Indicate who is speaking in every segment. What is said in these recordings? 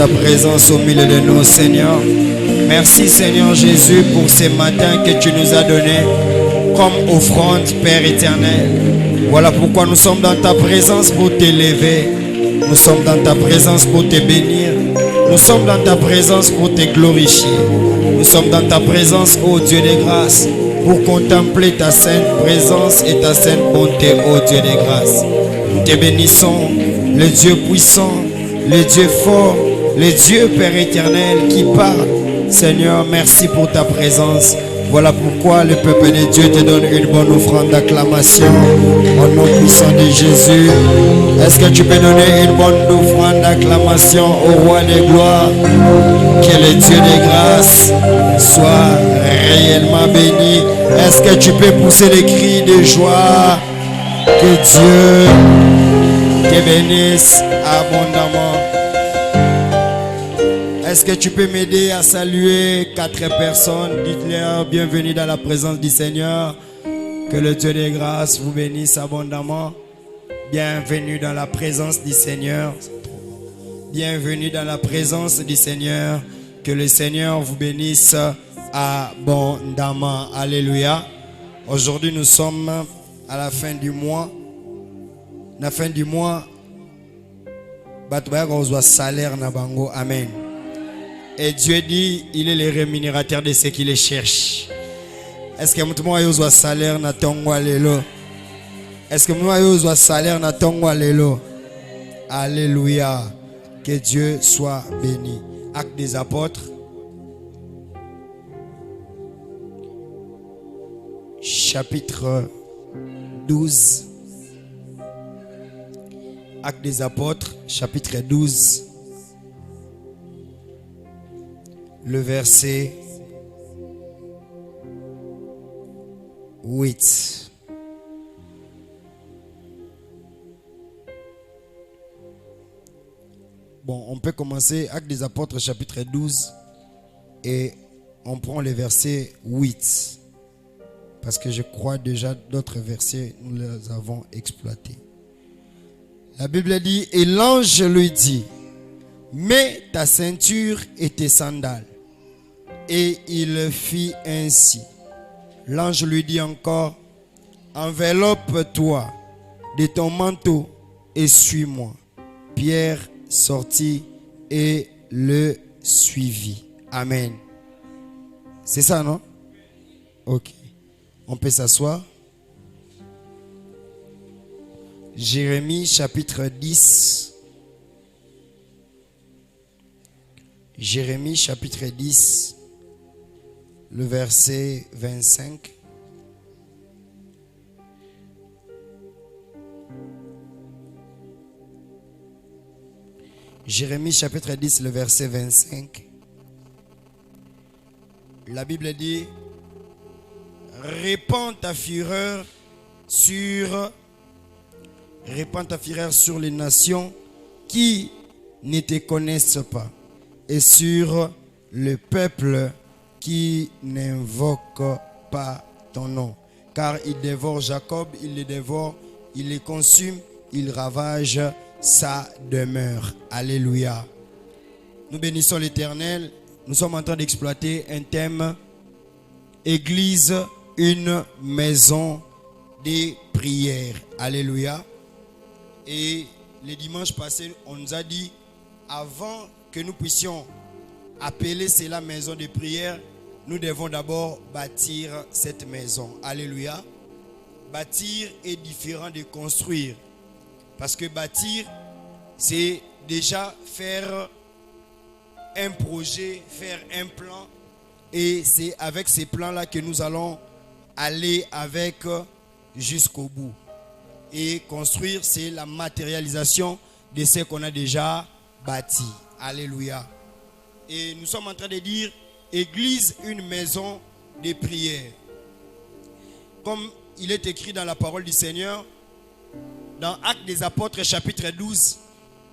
Speaker 1: ta présence au milieu de nous, Seigneur. Merci, Seigneur Jésus, pour ces matins que tu nous as donnés comme offrande, Père éternel. Voilà pourquoi nous sommes dans ta présence pour t'élever. Nous sommes dans ta présence pour te bénir. Nous sommes dans ta présence pour te glorifier. Nous sommes dans ta présence, ô Dieu des grâces, pour contempler ta sainte présence et ta sainte bonté, ô Dieu des grâces. Nous te bénissons, le Dieu puissant, le Dieu fort, le Dieu Père éternel qui parle. Seigneur, merci pour ta présence. Voilà pourquoi le peuple de Dieu te donne une bonne offrande d'acclamation au nom puissant de Jésus. Est-ce que tu peux donner une bonne offrande d'acclamation au roi des gloires? Que le Dieu des grâces soit réellement béni. Est-ce que tu peux pousser des cris de joie? Que Dieu te bénisse abondamment. Est-ce que tu peux m'aider à saluer 4 personnes? Dites-leur bienvenue dans la présence du Seigneur. Que le Dieu des grâces vous bénisse abondamment. Bienvenue dans la présence du Seigneur. Bienvenue dans la présence du Seigneur. Que le Seigneur vous bénisse abondamment. Alléluia. Aujourd'hui, nous sommes à la fin du mois. La fin du mois, salaire na bango. Amen. Et Dieu dit, il est le rémunérateur de ceux qui les cherchent. Est-ce que tout le monde a un salaire na tongo alelo? Est-ce que tout le monde a un salaire na tongo alelo? Alléluia. Que Dieu soit béni. Actes des apôtres. Chapitre 12. Actes des apôtres, chapitre 12. Le verset 8. Bon, on peut commencer Actes des apôtres chapitre 12 et on prend le verset 8 parce que je crois déjà d'autres versets nous les avons exploités. La Bible dit, et l'ange lui dit, mets ta ceinture et tes sandales. Et il fit ainsi. L'ange lui dit encore, enveloppe-toi de ton manteau et suis-moi. Pierre sortit et le suivit. Amen. C'est ça, non? Ok. On peut s'asseoir. Jérémie chapitre 10. Jérémie chapitre 10. Le verset 25. Jérémie chapitre 10, le verset 25. La Bible dit, répands ta fureur sur les nations qui ne te connaissent pas et sur le peuple qui n'invoque pas ton nom. Car il dévore Jacob, il le dévore, il le consume, il ravage sa demeure. Alléluia. Nous bénissons l'Éternel. Nous sommes en train d'exploiter un thème, Église, une maison de prière. Alléluia. Et le dimanche passé, on nous a dit, avant que nous puissions appeler cela maison de prière, nous devons d'abord bâtir cette maison. Alléluia. Bâtir est différent de construire. Parce que bâtir, c'est déjà faire un projet, faire un plan. Et c'est avec ces plans-là que nous allons aller avec jusqu'au bout. Et construire, c'est la matérialisation de ce qu'on a déjà bâti. Alléluia. Et nous sommes en train de dire, Église, une maison de prière. Comme il est écrit dans la parole du Seigneur, dans Actes des apôtres chapitre 12,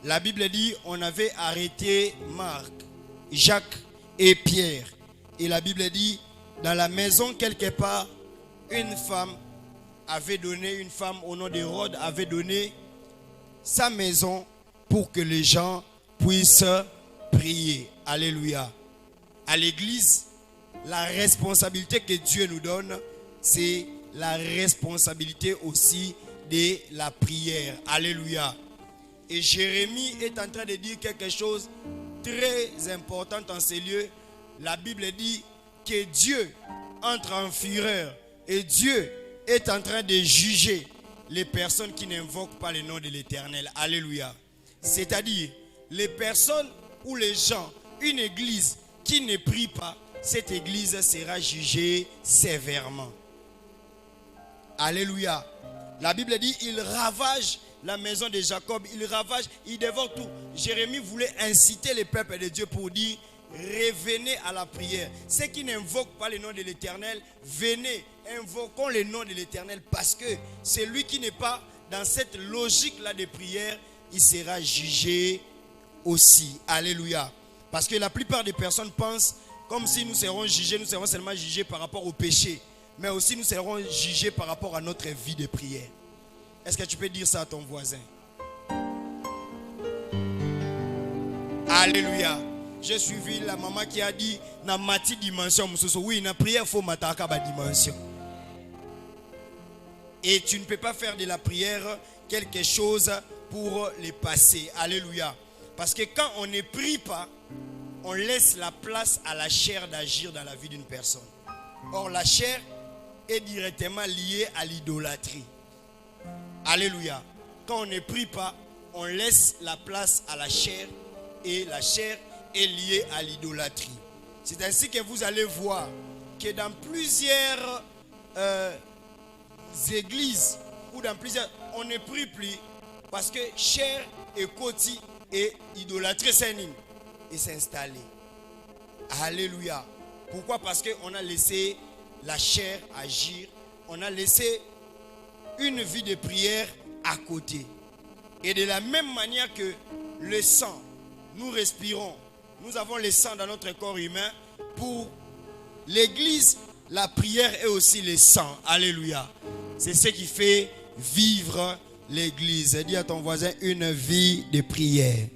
Speaker 1: la Bible dit, on avait arrêté Marc, Jacques et Pierre. Et la Bible dit, dans la maison quelque part, une femme au nom d'Hérode avait donné sa maison pour que les gens puissent prier. Alléluia. À l'église, la responsabilité que Dieu nous donne, c'est la responsabilité aussi de la prière. Alléluia. Et Jérémie est en train de dire quelque chose de très important en ces lieux. La Bible dit que Dieu entre en fureur et Dieu est en train de juger les personnes qui n'invoquent pas le nom de l'Éternel. Alléluia. C'est-à-dire, les personnes ou les gens, une église qui ne prie pas, cette église sera jugée sévèrement. Alléluia. La Bible dit, il ravage la maison de Jacob, il ravage, il dévore tout. Jérémie voulait inciter les peuples de Dieu pour dire, revenez à la prière. Ceux qui n'invoquent pas le nom de l'Éternel, venez, invoquons le nom de l'Éternel, parce que celui qui n'est pas dans cette logique-là de prière, il sera jugé aussi. Alléluia. Parce que la plupart des personnes pensent comme si nous serons jugés, nous serons seulement jugés par rapport au péché, mais aussi nous serons jugés par rapport à notre vie de prière. Est-ce que tu peux dire ça à ton voisin? Alléluia. J'ai suivi la maman qui a dit na mati dimension. Oui, na prière faut mataka ba dimension. Et tu ne peux pas faire de la prière quelque chose pour les passer. Alléluia. Parce que quand on ne prie pas, on laisse la place à la chair d'agir dans la vie d'une personne. Or, la chair est directement liée à l'idolâtrie. Alléluia. Quand on ne prie pas, on laisse la place à la chair et la chair est liée à l'idolâtrie. C'est ainsi que vous allez voir que dans plusieurs églises ou dans plusieurs, on ne prie plus parce que chair et côté et idolâtrie s'est installée. Alléluia. Pourquoi? Parce qu'on a laissé la chair agir, on a laissé une vie de prière à côté. Et de la même manière que le sang, nous respirons, nous avons le sang dans notre corps humain. Pour l'église, la prière est aussi le sang. Alléluia. C'est ce qui fait vivre l'église. Dis à ton voisin, une vie de prière.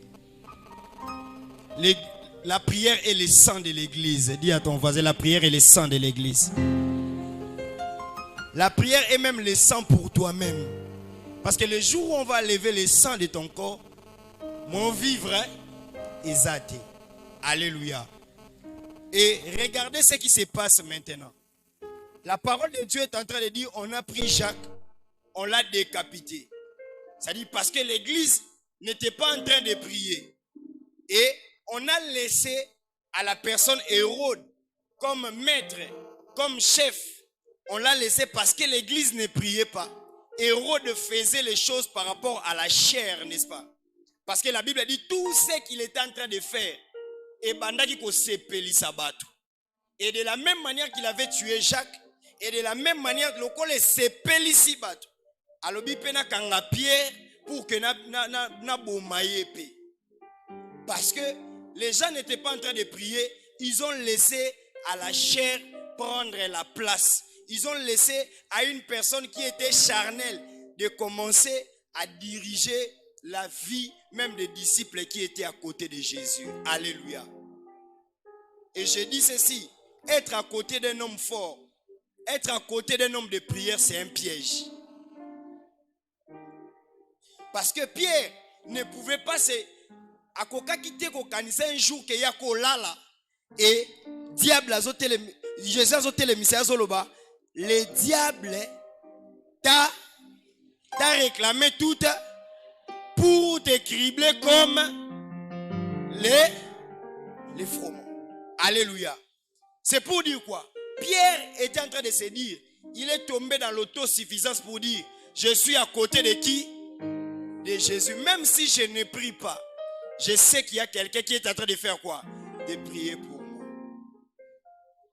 Speaker 1: La prière est le sang de l'église. Dis à ton voisin, la prière est le sang de l'église. La prière est même le sang pour toi-même. Parce que le jour où on va lever le sang de ton corps, mon vivre est zaté. Alléluia. Et regardez ce qui se passe maintenant. La parole de Dieu est en train de dire, on a pris Jacques, on l'a décapité. C'est-à-dire parce que l'église n'était pas en train de prier. Et on a laissé à la personne Hérode comme maître, comme chef. On l'a laissé parce que l'église ne priait pas. Hérode faisait les choses par rapport à la chair, n'est-ce pas? Parce que la Bible dit tout ce qu'il était en train de faire. Et de la même manière qu'il avait tué Jacques, et de la même manière le col s'épeli si bateau. Alobi pena kanga pierre pour que na bomaye pe. Parce que les gens n'étaient pas en train de prier, ils ont laissé à la chair prendre la place. Ils ont laissé à une personne qui était charnelle de commencer à diriger la vie même des disciples qui étaient à côté de Jésus. Alléluia. Et je dis ceci, être à côté d'un homme fort, être à côté d'un homme de prière, c'est un piège. Parce que Pierre ne pouvait pas se... un jour que yako lala et diable azote Jésus azote le mystère zoloba, le diable t'a réclamé tout pour te cribler comme les froment. Alléluia. C'est pour dire quoi? Pierre était en train de se dire, il est tombé dans l'autosuffisance pour dire, je suis à côté de qui? De Jésus. Même si je ne prie pas, je sais qu'il y a quelqu'un qui est en train de faire quoi? De prier pour moi.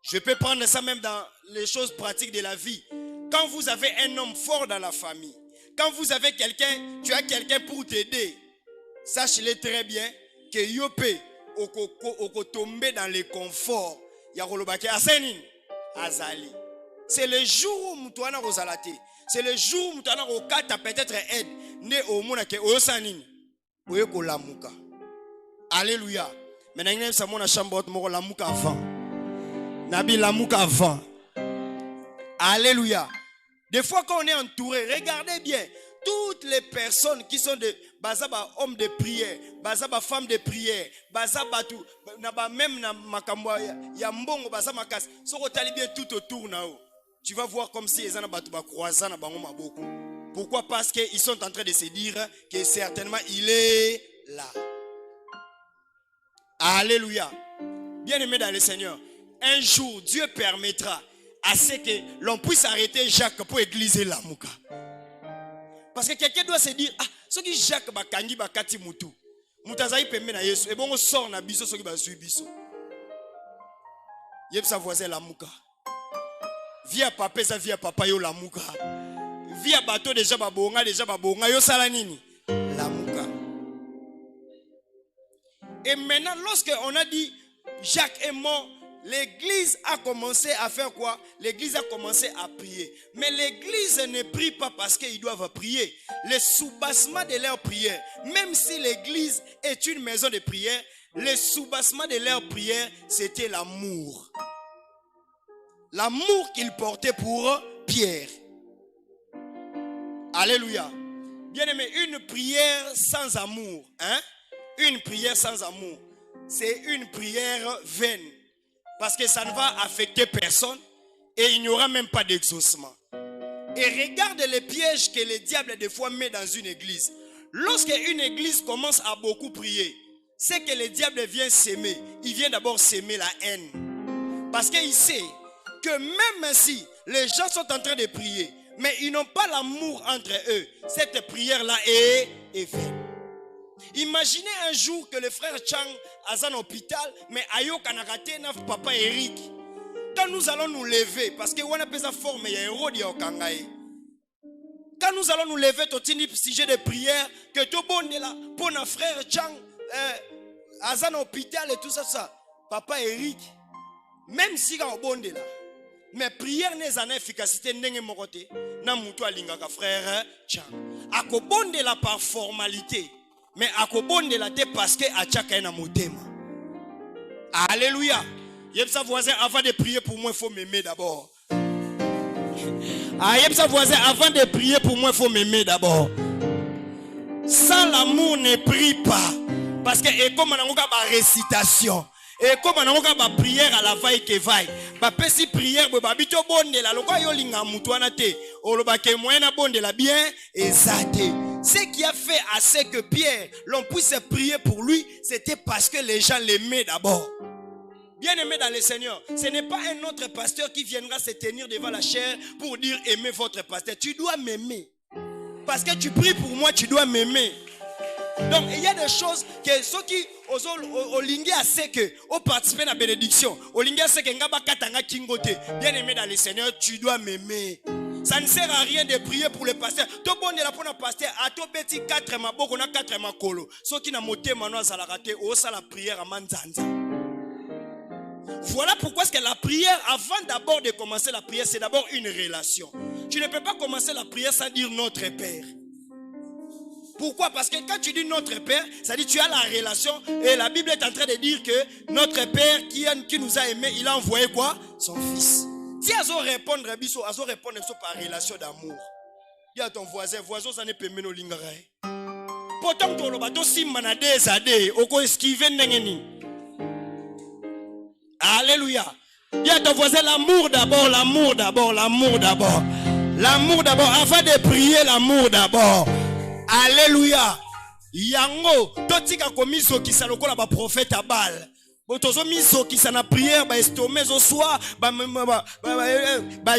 Speaker 1: Je peux prendre ça même dans les choses pratiques de la vie. Quand vous avez un homme fort dans la famille, quand vous avez quelqu'un, tu as quelqu'un pour t'aider, sache-le très bien que Yopé, oko tomber dans le confort. C'est le jour où tu as rosalate. C'est le jour où tu as peut-être aide. Ne au monde que osanini. Alléluia. Maintenant, ça mon chambre moko la mouka avant. Nabi la mouka avant. Alléluia. Des fois quand on est entouré, regardez bien. Toutes les personnes qui sont de bazaba hommes de prière, bazaba femmes de prière, bazaba tout, même na makambo ya mbongo bazaba makas, soko tali bien tout autour nao. Tu vas voir comme si les gens batu ba croisant na bango maboko. Pourquoi? Parce qu'ils sont en train de se dire que certainement il est là. Alléluia. Bien-aimé dans le Seigneur, un jour Dieu permettra à ce que l'on puisse arrêter Jacques pour égliser la mouka. Parce que quelqu'un doit se dire, ah, ce qui Jacques bakangi bakati mutu. Mutazaï pembe na Yesu. Et bon, on sort na biso, ce qui va suivre biso. Yep sa voisin la mouka. Via papa, ça via papa yo la mouka. Via bateau déjà babonga yo salanini. La mouka. Et maintenant, lorsque on a dit Jacques est mort, l'église a commencé à faire quoi? L'église a commencé à prier. Mais l'église ne prie pas parce qu'ils doivent prier. Le soubassement de leur prière, même si l'église est une maison de prière, le soubassement de leur prière, c'était l'amour. L'amour qu'ils portaient pour Pierre. Alléluia. Bien-aimé, une prière sans amour, hein? Une prière sans amour, c'est une prière vaine. Parce que ça ne va affecter personne et il n'y aura même pas d'exaucement. Et regarde les pièges que le diable des fois met dans une église. Lorsque une église commence à beaucoup prier, c'est que le diable vient s'aimer. Il vient d'abord s'aimer la haine. Parce qu'il sait que même si les gens sont en train de prier, mais ils n'ont pas l'amour entre eux, cette prière-là est vaine. Imaginez un jour que le frère Chang a un hôpital, mais Ayo Kanakate na papa Eric. Quand nous allons nous lever, parce que on a besoin de forme, il y a un rôle Kangaï. Quand nous allons nous lever, tout un sujet de prière, que tout bon est là, pour notre frère Chang, a un hôpital et tout ça, papa Eric, même si on est bon est là, mais prière n'est pas efficacité, n'est pas côté, na mutu alingaka frère Chang. Ako bon est là par formalité. Mais à quoi bon de la tête parce que à chaque un motema. Alléluia. Yep sa voisin avant de prier pour moi il faut m'aimer d'abord. Ah yep sa voisin avant de prier pour moi il faut m'aimer d'abord. Sans l'amour ne prie pas parce que et comme on a ba récitation et comme on a ba prière à la vaille que vaille. Ba pesi prière ba bito bon de la lokwa yo linga mutu wana te. Oloba ke moyena bon de la bien ezate. Ce qui a fait à ce que Pierre, l'on puisse prier pour lui, c'était parce que les gens l'aimaient d'abord. Bien aimé dans le Seigneur, ce n'est pas un autre pasteur qui viendra se tenir devant la chair pour dire aimez votre pasteur. Tu dois m'aimer. Parce que tu pries pour moi, tu dois m'aimer. Donc il y a des choses que ceux qui au lingé à ce que au participer à la bénédiction, au lingé à ce que ngaba katanga kingote. Bien aimé dans le Seigneur, tu dois m'aimer. Ça ne sert à rien de prier pour le pasteur. Tout bon est là pour le pasteur. A tout petit 4 maboko na 4 makolo. Ceux qui n'a moté mano za la raté au sa la prière à manzanza. Voilà pourquoi est-ce que la prière, avant d'abord de commencer la prière, c'est d'abord une relation. Tu ne peux pas commencer la prière sans dire notre Père. Pourquoi? Parce que quand tu dis notre Père, ça dit tu as la relation et la Bible est en train de dire que notre Père qui nous a aimés, il a envoyé quoi? Son Fils. Si elles ont répondre par relation d'amour. Dis à ton voisin, ça n'est pas meno lingarae. Pourtant ton lobato si manade zade, oko esquiver nengeni. Alléluia. Dis à ton voisin l'amour d'abord, l'amour d'abord, l'amour d'abord. L'amour d'abord, avant de prier l'amour d'abord. Alléluia. Yango, totika komiso ki salokola ba prophète à Baal. Botozo miso ki sana prière ba estomé zo soir ba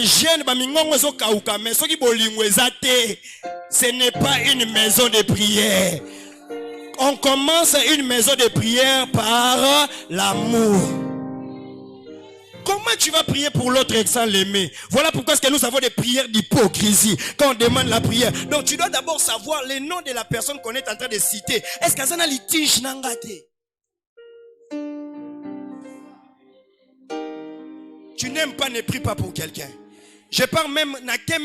Speaker 1: jeune ba mingongo zo kauka mais soki bolingo ezate. Ce n'est pas une maison de prière. On commence une maison de prière par l'amour. Comment tu vas prier pour l'autre sans l'aimer? Voilà pourquoi est-ce que nous avons des prières d'hypocrisie quand on demande la prière. Donc tu dois d'abord savoir les noms de la personne qu'on est en train de citer. Est-ce que ça n'a litige nangate? Tu n'aimes pas, ne prie pas pour quelqu'un. Je parle même na ke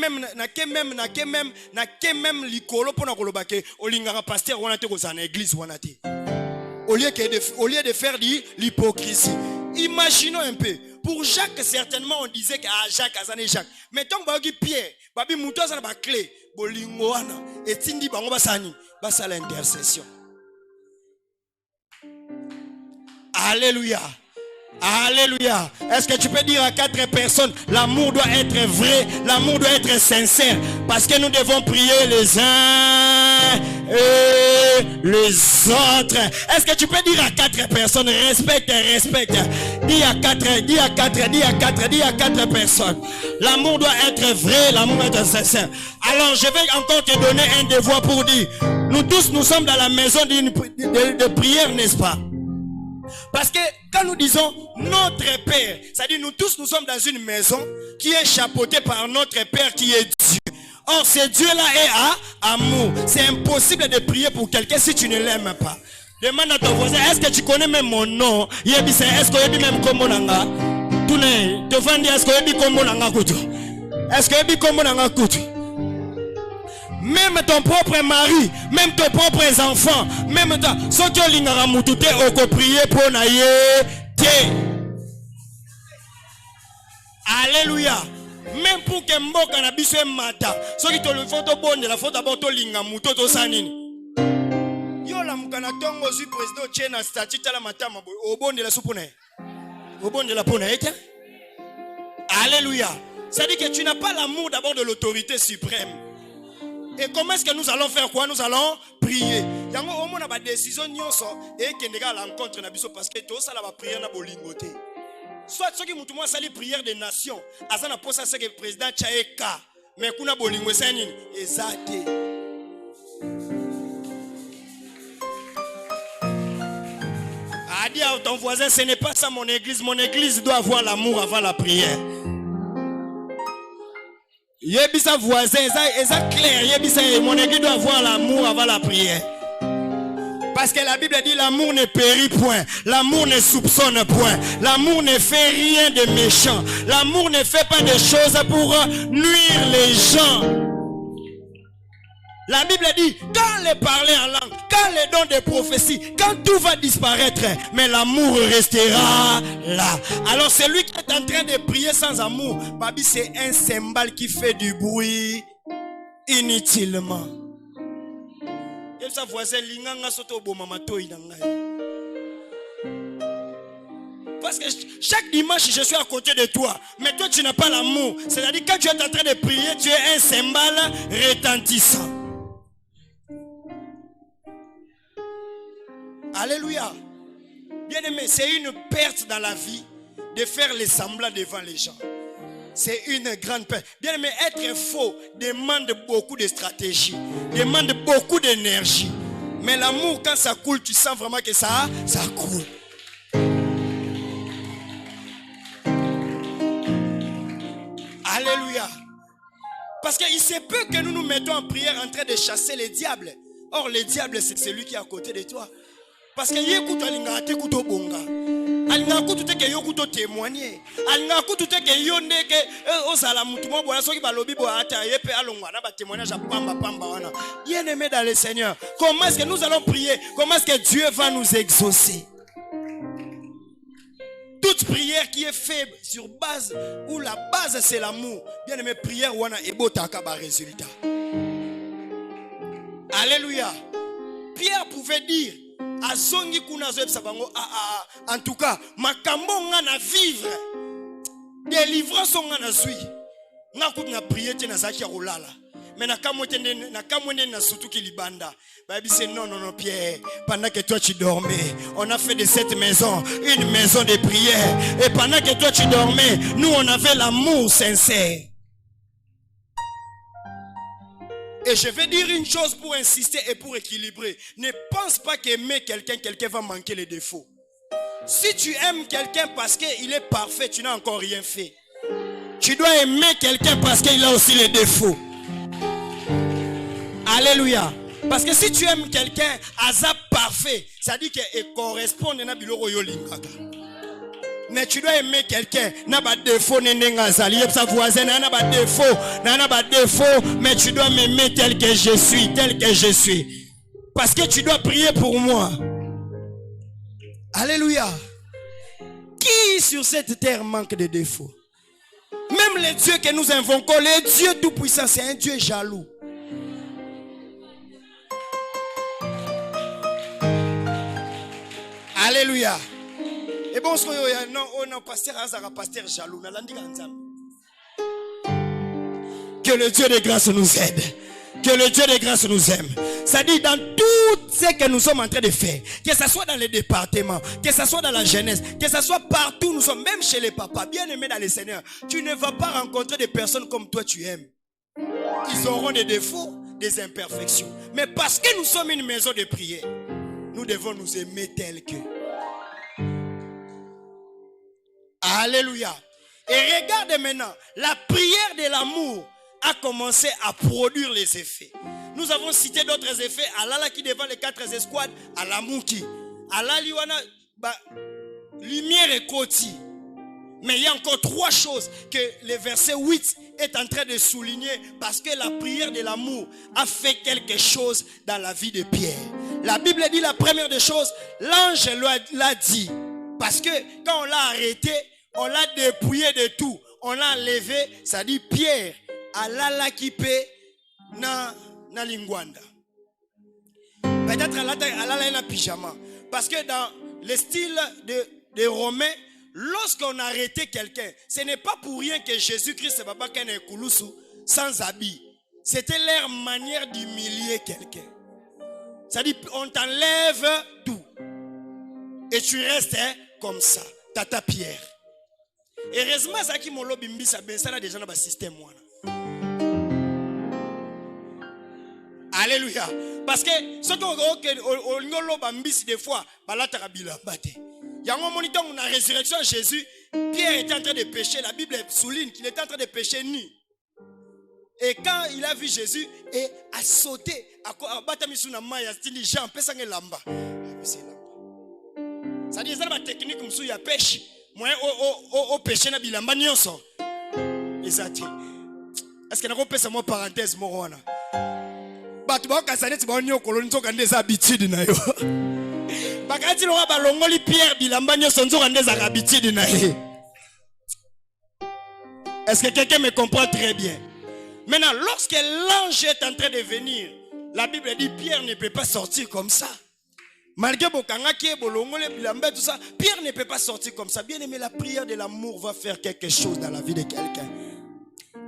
Speaker 1: même likolo pona kolobake olingara pasteur wana te ko za na église wana te. Au lieu de faire de l'hypocrisie. Imaginons un peu. Pour Jacques, certainement, on disait que Jacques, Azane Jacques. Mettons que Pierre, Babi Moutouz a la clé, Bolingoana, et Tindi Bangoba Sani, basa l'intercession. Alléluia. Alléluia. Est-ce que tu peux dire à 4 personnes, l'amour doit être vrai, l'amour doit être sincère, parce que nous devons prier les uns et les autres. Est-ce que tu peux dire à 4 personnes, respecte. Dis à 4 personnes. L'amour doit être vrai, l'amour doit être sincère. Alors je vais encore te donner un devoir pour dire, nous tous nous sommes dans la maison de prière, n'est-ce pas? Parce que quand nous disons notre Père, c'est-à-dire nous tous nous sommes dans une maison qui est chapeautée par notre Père qui est Dieu. Or ce Dieu-là est amour. C'est impossible de prier pour quelqu'un si tu ne l'aimes pas. Demande à ton voisin, est-ce que tu connais même mon nom? Est-ce que tu même comme mon nanga? Tu ne te fais dire, est-ce que tu comme mon nanga? Est-ce que tu comme mon nanga? Même ton propre mari, même tes propres enfants, même toi, ceux qui ont l'ingaramoutouté, on peut prier pour naïe. Alléluia. Même pour que mboka na biso mata, ceux qui te le font au bon de la faute d'abord to lingamouto to sanini. Yo la mukana tongo zu président tchena statut la matama au bon de la soupone. Au bon de la pone. Alléluia. Ça dit que tu n'as pas l'amour d'abord de l'autorité suprême. Et comment est-ce que nous allons faire quoi? Nous allons prier. Yango au moins na décision nyonso et kendeka l'encontre na biso parce que tout ça la va prier na bolingoté. Soit ceux qui mutumo sali prière des nations, azana posa ce que président Chaeka, mais kuna bolingo senini ezate. A dit à ton voisin, ce n'est pas ça mon église doit avoir l'amour avant la prière. Yebisa voisin, ça clair. Yebisa, mon église doit avoir l'amour avant la prière. Parce que la Bible dit l'amour ne périt point, l'amour ne soupçonne point, l'amour ne fait rien de méchant, l'amour ne fait pas de choses pour nuire les gens. La Bible dit, quand les parler en langue, quand les dons de prophétie, quand tout va disparaître, mais l'amour restera là. Alors celui qui est en train de prier sans amour, Babi, c'est un cymbale qui fait du bruit inutilement. Et sa voisin, linganga soto bo mamato inangai. Parce que chaque dimanche, je suis à côté de toi. Mais toi, tu n'as pas l'amour. C'est-à-dire, quand tu es en train de prier, tu es un cymbale retentissant. Alléluia. Bien aimé, c'est une perte dans la vie de faire les semblants devant les gens. C'est une grande perte. Bien aimé, être faux demande beaucoup de stratégie, demande beaucoup d'énergie. Mais l'amour, quand ça coule, tu sens vraiment que ça coule. Alléluia. Parce qu'il se peut que nous nous mettons en prière en train de chasser les diables. Or, le diable, c'est celui qui est à côté de toi. Parce que yécoute alinga te kuto bonga. Alinga kuto te ke yokuto témoigner. Alinga kuto te ke yonde ke osala mutumo bola soki balobi bo ata yepe alongwa na ba témoignage a pamba wana. Bien-aimé dans le Seigneur, comment est-ce que nous allons prier? Comment est-ce que Dieu va nous exaucer? Toute prière qui est faible sur base où la base c'est l'amour. Bien-aimé, prière wana ebotaka ba résultat. Alléluia. Pierre pouvait dire azongi kuna zoeb sabango en tout cas makambo nga na vivre délivrance nga na zui nga kutu na prier te na zaki ya kolala mais na kamwende na sutuki libanda babi c'est non Pierre, pendant que toi tu dormais on a fait de cette maison une maison de prière et pendant que toi tu dormais nous on avait l'amour sincère. Et je vais dire une chose pour insister et pour équilibrer. Ne pense pas qu'aimer quelqu'un va manquer les défauts. Si tu aimes quelqu'un parce qu'il est parfait, tu n'as encore rien fait. Tu dois aimer quelqu'un parce qu'il a aussi les défauts. Alléluia. Parce que si tu aimes quelqu'un, azap parfait, ça dit qu'il correspond à biloko yo lingaka. Mais tu dois aimer quelqu'un. N'a pas de défaut, sa voisine n'a pas de défaut, mais tu dois m'aimer tel que je suis, Parce que tu dois prier pour moi. Alléluia. Qui sur cette terre manque de défauts? Même les dieux que nous invoquons, les dieux tout-puissants, c'est un Dieu jaloux. Alléluia. Et bon, non, pasteur jaloux. Que le Dieu de grâce nous aide. Que le Dieu de grâce nous aime. Ça dit dans tout ce que nous sommes en train de faire, que ce soit dans les départements, que ce soit dans la jeunesse, que ce soit partout, nous sommes même chez les papas, bien aimés dans le Seigneur. Tu ne vas pas rencontrer des personnes comme toi tu aimes. Ils auront des défauts, des imperfections. Mais parce que nous sommes une maison de prière, nous devons nous aimer tels que. Alléluia. Et regarde maintenant, la prière de l'amour a commencé à produire les effets. Nous avons cité d'autres effets. Alala qui devant les 4 escouades, à l'amour qui. Alala liwana, lumière et côté. Mais il y a encore 3 choses que le verset 8 est en train de souligner parce que la prière de l'amour a fait quelque chose dans la vie de Pierre. La Bible dit la première des choses, l'ange l'a dit. Parce que quand on l'a arrêté, on l'a dépouillé de tout. On l'a enlevé, ça dit Pierre, alala kipe na lingwanda. Peut-être alala na pyjama. Parce que dans le style de Romains, lorsqu'on arrêtait quelqu'un, ce n'est pas pour rien que Jésus-Christ sans habit. C'était leur manière d'humilier quelqu'un. Ça dit, on t'enlève tout. Et tu restes comme ça. Tata Pierre. Heureusement, ça qui m'a lobby ça ben ça déjà dans le système moi. Alléluia. Parce que ce qu'on lobby des fois, balata bilambate. Il y a un moment où on a résurrection Jésus, Pierre était en train de pécher. La Bible souligne qu'il était en train de pécher nu. Et quand il a vu Jésus, et a sauté, ça dit que la technique de la pêche, moi, au péché na bilamba nyonso. Exact. Est-ce que n'a pas fait moi parenthèse morona? Batu ba kasane ti ba onyo koloni to kande za habitude na yo. Bakati lo ba longoli Pierre bilamba nyonso nzo kande za habitude na ye. Est-ce que quelqu'un me comprend très bien? Maintenant, lorsque l'ange est en train de venir, la Bible dit Pierre ne peut pas sortir comme ça. Malgré Bokangaki, Bolongole, Bilambé, tout ça, Pierre ne peut pas sortir comme ça. Bien aimé, la prière de l'amour va faire quelque chose dans la vie de quelqu'un.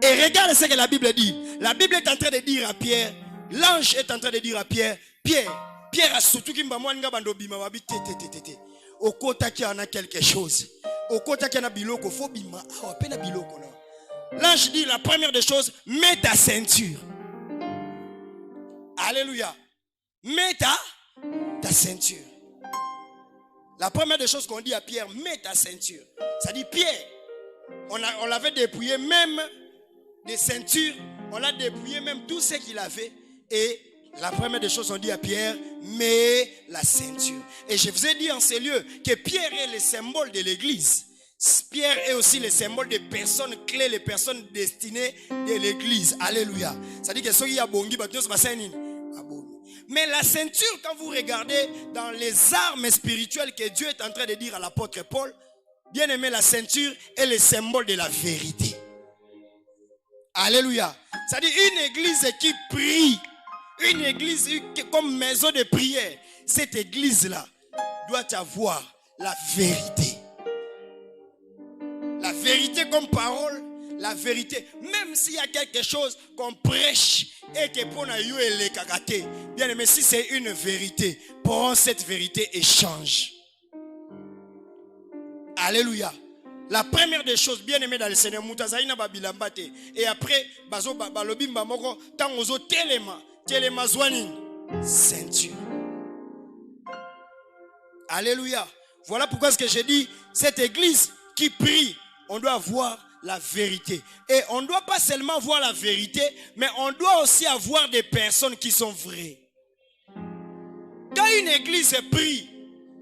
Speaker 1: Et regarde ce que la Bible dit. La Bible est en train de dire à Pierre, l'ange est en train de dire à Pierre, Pierre a surtout qui m'a mwanga bandobima wabi tété. Au kota qui en a quelque chose. Au kota qui en a biloko, faut bima, ah, peine à biloko non. L'ange dit la première des choses, mets ta ceinture. Alléluia. Mets ta ceinture. La première des choses qu'on dit à Pierre, mets ta ceinture. Ça dit Pierre, on l'avait dépouillé même des ceintures, on l'a dépouillé même tout ce qu'il avait. Et la première des choses qu'on dit à Pierre, mets la ceinture. Et je vous ai dit en ces lieux que Pierre est le symbole de l'église. Pierre est aussi le symbole des personnes clés, les personnes destinées de l'église. Alléluia. Ça dit que ceux qui ont bongi, mais la ceinture, quand vous regardez dans les armes spirituelles que Dieu est en train de dire à l'apôtre Paul, bien aimé, la ceinture est le symbole de la vérité. Alléluia. Ça dit une église qui prie, une église comme maison de prière, cette église-là doit avoir la vérité. La vérité comme parole, la vérité. Même s'il y a quelque chose qu'on prêche et que pour nous les kagaté, bien aimé, si c'est une vérité, prends cette vérité et change. Alléluia. La première des choses, bien aimé dans le Seigneur, Moutazaïna Babilambate. Et après, Bazo Balobim Bamoko, Tangozo Telema Zwanin, ceinture. Alléluia. Voilà pourquoi ce que j'ai dit, cette église qui prie, on doit voir la vérité. Et on ne doit pas seulement voir la vérité, mais on doit aussi avoir des personnes qui sont vraies. Quand une église prie,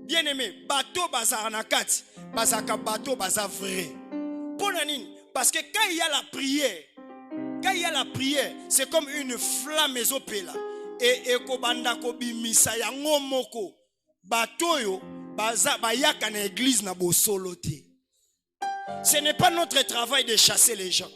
Speaker 1: bien aimé, bateau bazar nakat, bazaka bateau bazar vrai. Pour nanine, parce que quand il y a la prière, c'est comme une flamme ezopela. Et kobanda kobi misa ya ngomoko. Bateau yo, bayaka na église na bosolo te. Ce n'est pas notre travail de chasser les gens.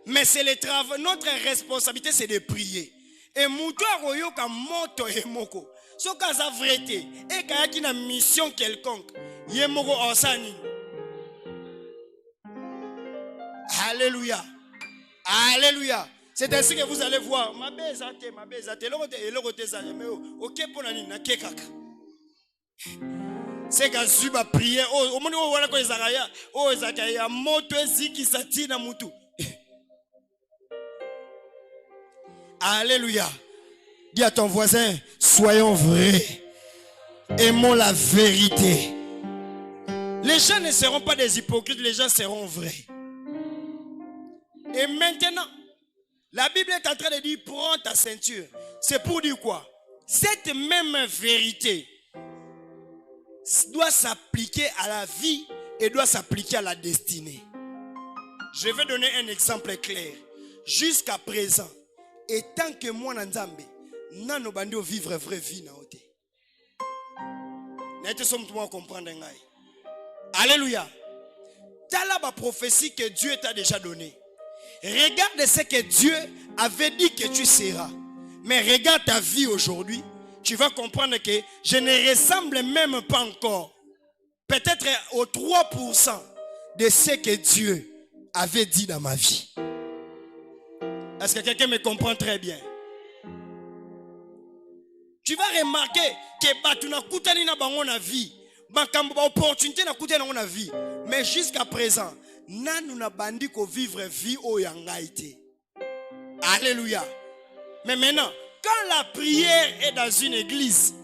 Speaker 1: Mais c'est le travail, notre responsabilité c'est de prier. Et mutu akoyoka moto emoko. Soka za vrete et kayaki na mission quelconque. Yemoko osani. Alléluia. Alléluia. C'est ainsi que vous allez voir. Ma bezate. Ok pour nani na kekaka. C'est que Zuba prier. Au moment où on a Zakaya, Zakaya, moto ziki satina mutu. Alléluia. Dis à ton voisin, soyons vrais. Aimons la vérité. Les gens ne seront pas des hypocrites, les gens seront vrais. Et maintenant, la Bible est en train de dire, prends ta ceinture. C'est pour dire quoi? Cette même vérité doit s'appliquer à la vie et doit s'appliquer à la destinée. Je vais donner un exemple clair. Jusqu'à présent, et tant que moi Nzambe, nano bandio vivre vraie vie na ote. N'était somme tout moi comprendre ngai. Alléluia. Tala ba prophétie que Dieu t'a déjà donné. Regarde ce que Dieu avait dit que tu seras. Mais regarde ta vie aujourd'hui. Tu vas comprendre que je ne ressemble même pas encore. Peut-être aux 3% de ce que Dieu avait dit dans ma vie. Est-ce que quelqu'un me comprend très bien? Tu vas remarquer que tu n'as pas de vie. Opportunité na kuta na vie. Mais jusqu'à présent, nous n'a bandi ko vivre vie au yangaïté. Alléluia. Mais maintenant, quand la prière est dans une église,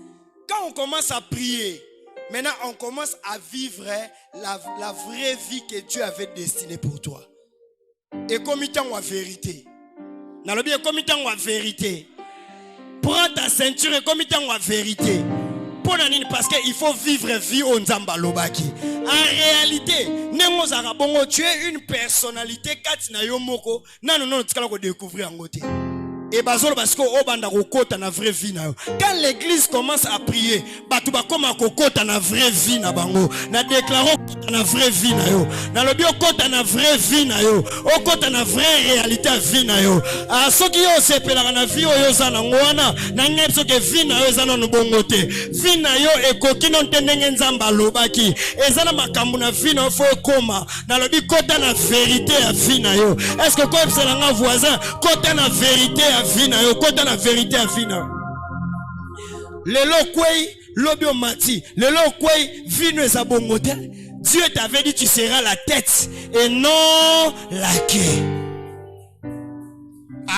Speaker 1: quand on commence à prier, maintenant on commence à vivre la vraie vie que Dieu avait destinée pour toi. Et comme il t'en a vérité. Dans le bien, comme il t'en a vérité. Prends ta ceinture et comme il t'en a vérité. Parce qu'il faut vivre vie au Nzamba Lobaki. En réalité, tu es une personnalité katina yomoko. Non, tu vas découvrir en côté. Et bazolo parce que obanda kokota na vraie vie na yo. Quand l'église commence à prier, batu ba koma kokota na vraie vie na bango. Na déclaro na vraie vie na yo. Na lobi okota na vraie vie na yo. Okota na vraie réalité vie na yo. A soki yo sepela na vie oyo za na ngwana, na ngepso ke vie na yo za na bongo te. Vie na yo ekoki non ndenge Nzamba lobaki. Ezana makambu na vie na fo koma. Na lobi kota na vérité ya vie na yo. Est-ce que comme c'est la voisin, kota na vérité vina yo kota na vérité à vina lelo kwei lobi omati lelo kwei vino eza bongo te. Dieu t'avait dit tu seras la tête et non la queue.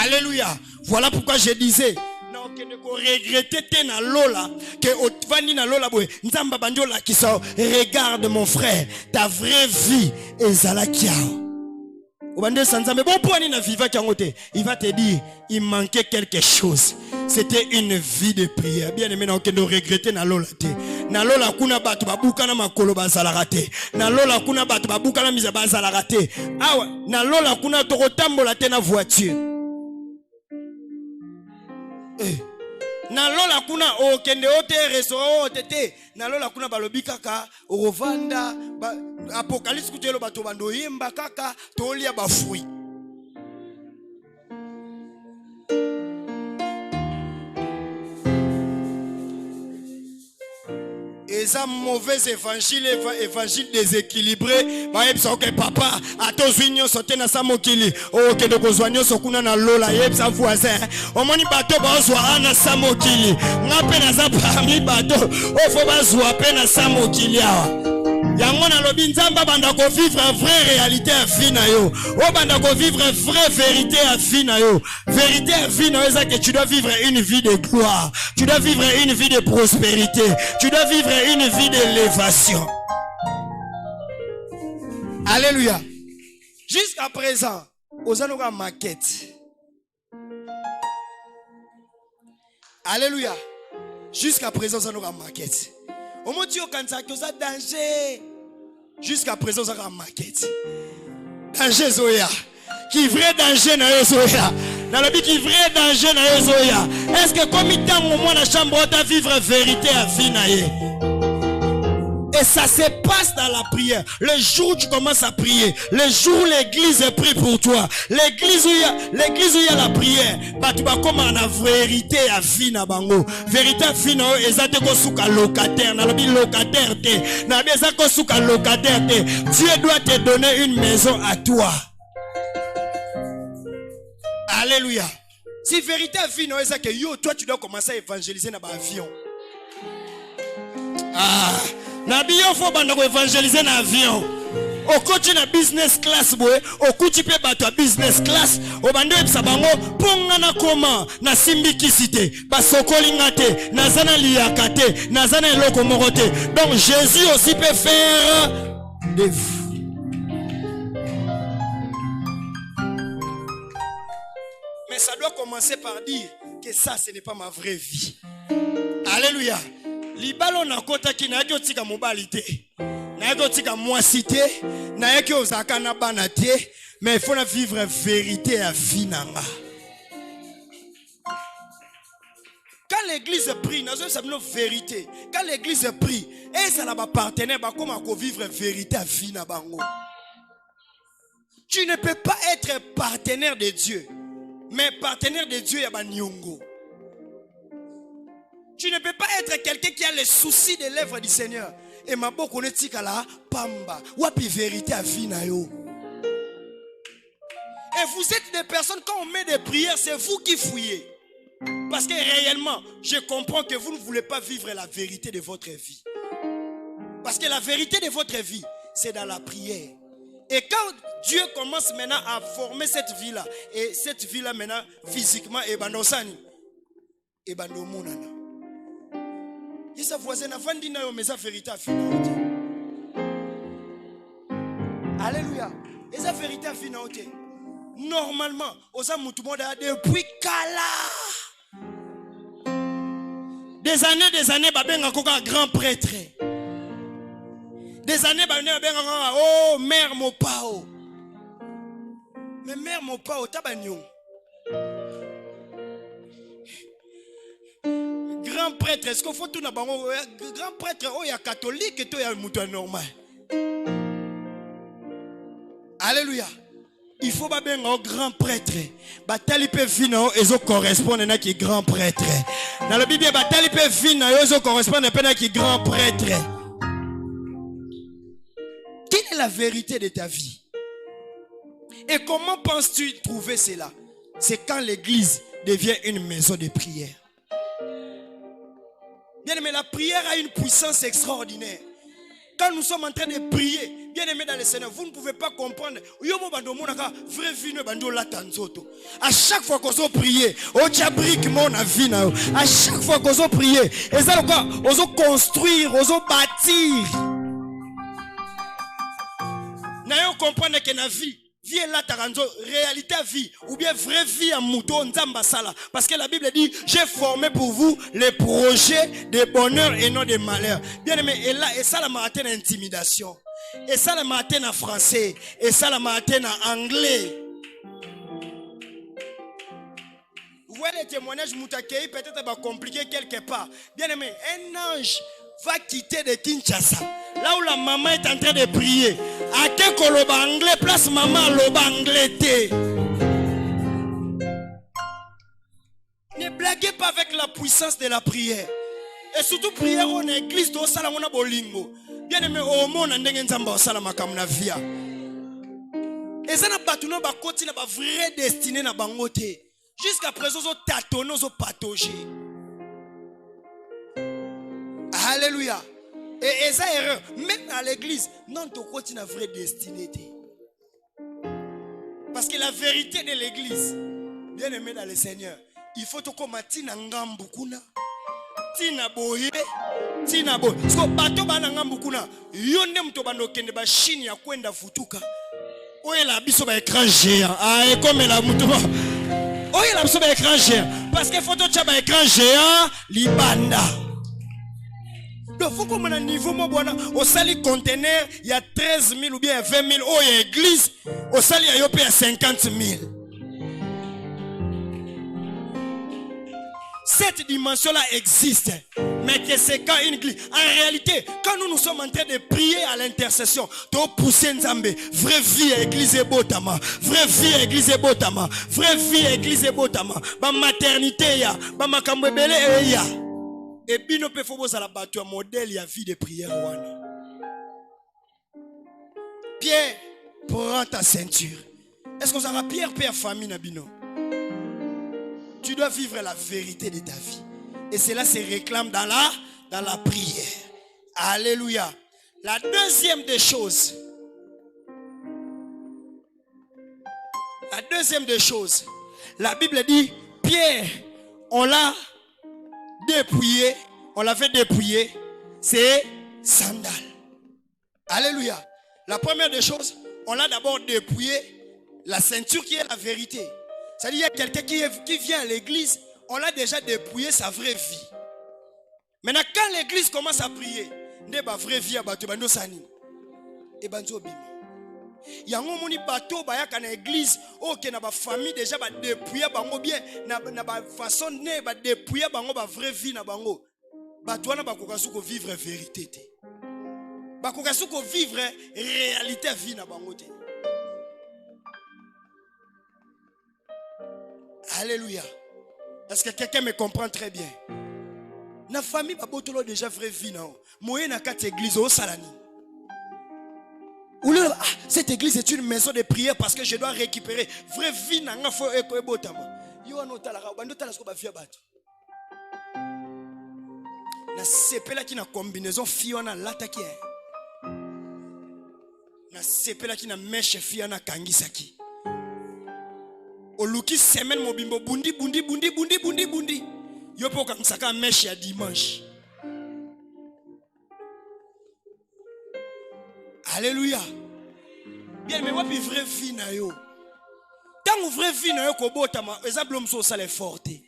Speaker 1: Alléluia. Voilà pourquoi je disais non que ne regretter te na lola que otvani na lola boy nzamba bandola qui sort. Regarde mon frère, ta vraie vie ezala kiao. Il va te dire, il manquait quelque chose. C'était une vie de prière. Bien aimé, on ne regretter na lola te. Na lola kuna batu babuka na makolo bazalarate. Na lola kuna batu babuka na miza bazalarate. Awa, na lola kuna tokotambola te na voiture. Na lola kuna okende ote restaurant otete. Na lola kuna balobi kaka orovanda apocalypse kutelo bato bando yemba kaka tolia bafui. Et un mauvais évangile déséquilibré. Que papa, à ton zigno sauté na samokili. Oh, que de besoin sokuna na lola yeb sa voisin. Au moni bateau bazwa na samokili. Ngape na za parmi bateau. Oh, faut bazwa pe na samokili awa. Yangona lobi nzamba banda ko vivre vraie réalité à vie na yo. O banda ko vivre vraie vérité à vie na yo. Vérité à vie na yo, c'est que tu dois vivre une vie de gloire. Tu dois vivre une vie de prospérité. Tu dois vivre une vie d'élévation. Alléluia. Jusqu'à présent, aux anoga maquette. Alléluia. Jusqu'à présent, aux anoga maquette. Au moment où on a danger, jusqu'à présent, on a une maquette. Danger Zoya. Qui vrai danger na Zoya. Dans le but qui vrai danger na Zoya. Est-ce que comme il t'a au moins la chambre, on vivre vérité à vie na ye? Et ça se passe dans la prière. Le jour où tu commences à prier, le jour où l'église prie pour toi, l'église où il y a la prière, bah tu vas comme en vérité à vie na bango. Vérité à vie na ezate ko suka locataire, na lobi locataire te, na beza ko suka locataire te. Dieu doit te donner une maison à toi. Alléluia. Si vérité à vie na ezake yo, toi tu dois commencer à évangéliser na ba avion. Ah, nabi yo faut banda ko évangéliser na avion. Au coach na business class boy, au coach pe bato business class, au bando epsa bango ponga na koma na simbi kisite, ba sokoli ngate, na zana liakate, na zana eloko morote. Donc Jésus aussi peut faire des Mais ça doit commencer par dire que ça ce n'est pas ma vraie vie. Alléluia. Libalo na kota ki na yo tika mobilité. Na yo tika moisité, na yo ozaka na banate, mais il faut vivre vérité à finanga. Quand l'église prie, nous avons une vérité. Quand l'église prie, et ça n'a pas partenaire, comment vivre vérité à finanga. Tu ne peux pas être partenaire de Dieu, mais partenaire de Dieu, il y a banyongo. Tu ne peux pas être quelqu'un qui a les soucis de l'œuvre du Seigneur. Et ma bo connaît la pamba. Wapi vérité à vie na yo. Et vous êtes des personnes, quand on met des prières, c'est vous qui fouillez. Parce que réellement, je comprends que vous ne voulez pas vivre la vérité de votre vie. Parce que la vérité de votre vie, c'est dans la prière. Et quand Dieu commence maintenant à former cette vie-là, et cette vie-là maintenant, physiquement, et bandosani, et bandomonana. Et sa voisine a vendu na yo mais sa vérité a fini. Alléluia. Et sa vérité a fini. Normalement, osa mutu moda depuis kala. Des années babenga koka grand prêtre. Des années babenga oh mère Mopao. Mais mère Mopao tabanyo. Grand prêtre, est-ce qu'il faut tout d'abord grand prêtre, oh, il y a catholique et tout, il y a un normal. Alléluia. Il faut pas bien un grand prêtre. Batali peut finir, ils correspondent à qui grand prêtre. Dans la Bible, batali peut finir, ils correspondent à qui grand prêtre. Quelle est la vérité de ta vie? Et comment penses-tu trouver cela? C'est quand l'église devient une maison de prière. Bien aimé, la prière a une puissance extraordinaire. Quand nous sommes en train de prier, bien aimé dans le Seigneur, vous ne pouvez pas comprendre. À chaque fois qu'on a prié, à chaque fois qu'on a prié, on a construire, on a bâtir. Nous comprenons que la vie. Vie est là, réalité vie, ou bien vraie vie à mouton, nzambasala. Parce que la Bible dit, j'ai formé pour vous les projets de bonheur et non de malheur. Bien aimé, et là, et ça la matin intimidation. Et ça la matin en français. Et ça la matin en anglais. Vous voyez les témoignages moutakei, peut-être va compliquer quelque part. Bien aimé, un ange va quitter de Kinshasa. Là où la maman est en train de prier. À quel coloba anglais place maman loba anglais te. Ne blaguez pas avec la puissance de la prière. Et surtout prière en église do sala mona bolingo. Bien aimé au monde ndenge nzamba osala makamna via. Et ça na batuno ba koti na ba vraie destinée na bangote. Jusqu'à présent zo tâtonner zo patauger. Alléluia. Et ça erreur. Même à l'église, non, tu continues à vraie destinée. Parce que la vérité de l'église, bien aimé dans le Seigneur, il faut que tu tina ngambukuna, tina boye, tina boye. Parce que bato bana ngambukuna, yonde mto bano kende ba chini ya kwenda futuka. Oye la biso ba écran géant. Ah, et comme la mutuba. Oye la biso ba écran géant. Parce que photo tcha ba écran géant, libanda. Donc, il faut qu'on ait un niveau, au sali conteneur, il y a 13 000 ou bien 20 000. Oh, il y a église, au sali, il y a 50 000. Cette dimension-là existe. Mais que c'est quand une église. En réalité, quand nous sommes en train de prier à l'intercession, tu pousser Nzambe, vraie vie à l'église et botama, vraie vie à l'église et botama, vraie vie à l'église et botama, ma maternité ya, ma makambebele ya. Et puis nous pouvons faire un modèle ya vie de prière wana. Pierre, prends ta ceinture. Est-ce qu'on s'en Pierre, père, famille, Nabino? Tu dois vivre la vérité de ta vie. Et cela se réclame dans la prière. Alléluia. La deuxième des choses. La Bible dit, Pierre, on l'a dépouillé, on l'avait dépouillé, c'est sandales. Alléluia. La première des choses, on l'a d'abord dépouillé, la ceinture qui est la vérité. C'est-à-dire, il y a quelqu'un qui vient à l'église, on l'a déjà dépouillé sa vraie vie. Maintenant, quand l'église commence à prier, ne ba vraie vie à bateau, ba no sani. Et banzo bima. Il y a un moment où bateau ba ya kana église, ok na ba famille déjà ba dépouiller bango bien, na ba façon ne ba dépouiller bango ba vraie vie na bango. Bateau na ba kokasu ko vivre vérité te. Ba kokasu ko vivre réalité vie na bango te. Alléluia. Est-ce que quelqu'un me comprend très bien? Na famille babotolo déjà vraie vie na. Moyen na quatre églises au salani. Ou là, cette église est une maison de prière parce que je dois récupérer vraie vie na nga fo eko ebotama. Yo anotala ka bando tala sko ba via bato. Na sepela ki na combinaison fiona lataki. Na sepela ki na meche fiona kangisaki. Oluki semaine mobimbo bundi. Yo po kamusaka meche ya dimanche. Alléluia. Bien, mais wapi vraie vie na yo. Tant vraie vie na yo kobotama, ezablom so sale forte.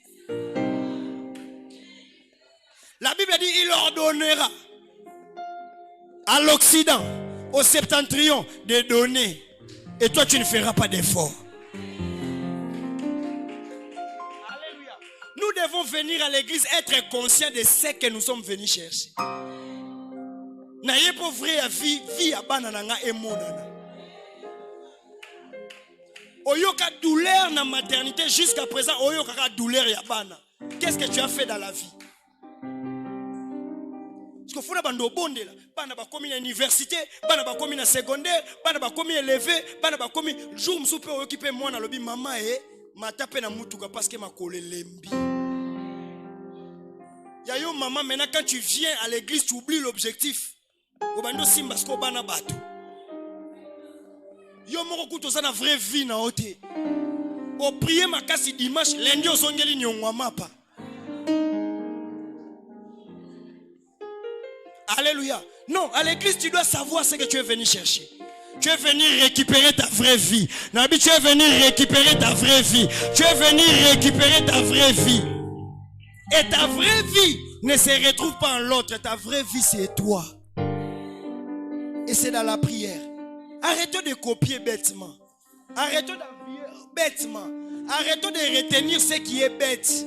Speaker 1: La Bible dit il ordonnera à l'Occident, au septentrion de donner, et toi tu ne feras pas d'effort. Nous devons venir à l'église être conscients de ce que nous sommes venus chercher. N'ayez pas vrai vie à banana et monana. Oyoka douleur na maternité jusqu'à présent, oyoka douleur ya bana. Qu'est-ce que tu as fait dans la vie? Parce que faut bando bonde là, bana ba komi na université, bana ba komi na secondaire, bana ba komi élevé, bana ba komi jour msupe okipe mwana lobi mama matape na mutuka parce que ma kole lembi. Yayo maman, maintenant quand tu viens à l'église, tu oublies l'objectif. Obando simbasko bana bato. Yo moko kutoza na vraie vie na ote. O prier makasi dimanche, lundi osongeli nyongwa mapa. Alléluia. Non, à l'église tu dois savoir ce que tu es venu chercher. Tu es venu récupérer ta vraie vie. Nabi, tu es venu récupérer ta vraie vie. Tu es venu récupérer ta vraie vie. Et ta vraie vie ne se retrouve pas en l'autre. Ta vraie vie, c'est toi. Et c'est dans la prière. Arrêtons de copier bêtement. Arrêtons d'envier bêtement. Arrêtons de retenir ce qui est bête.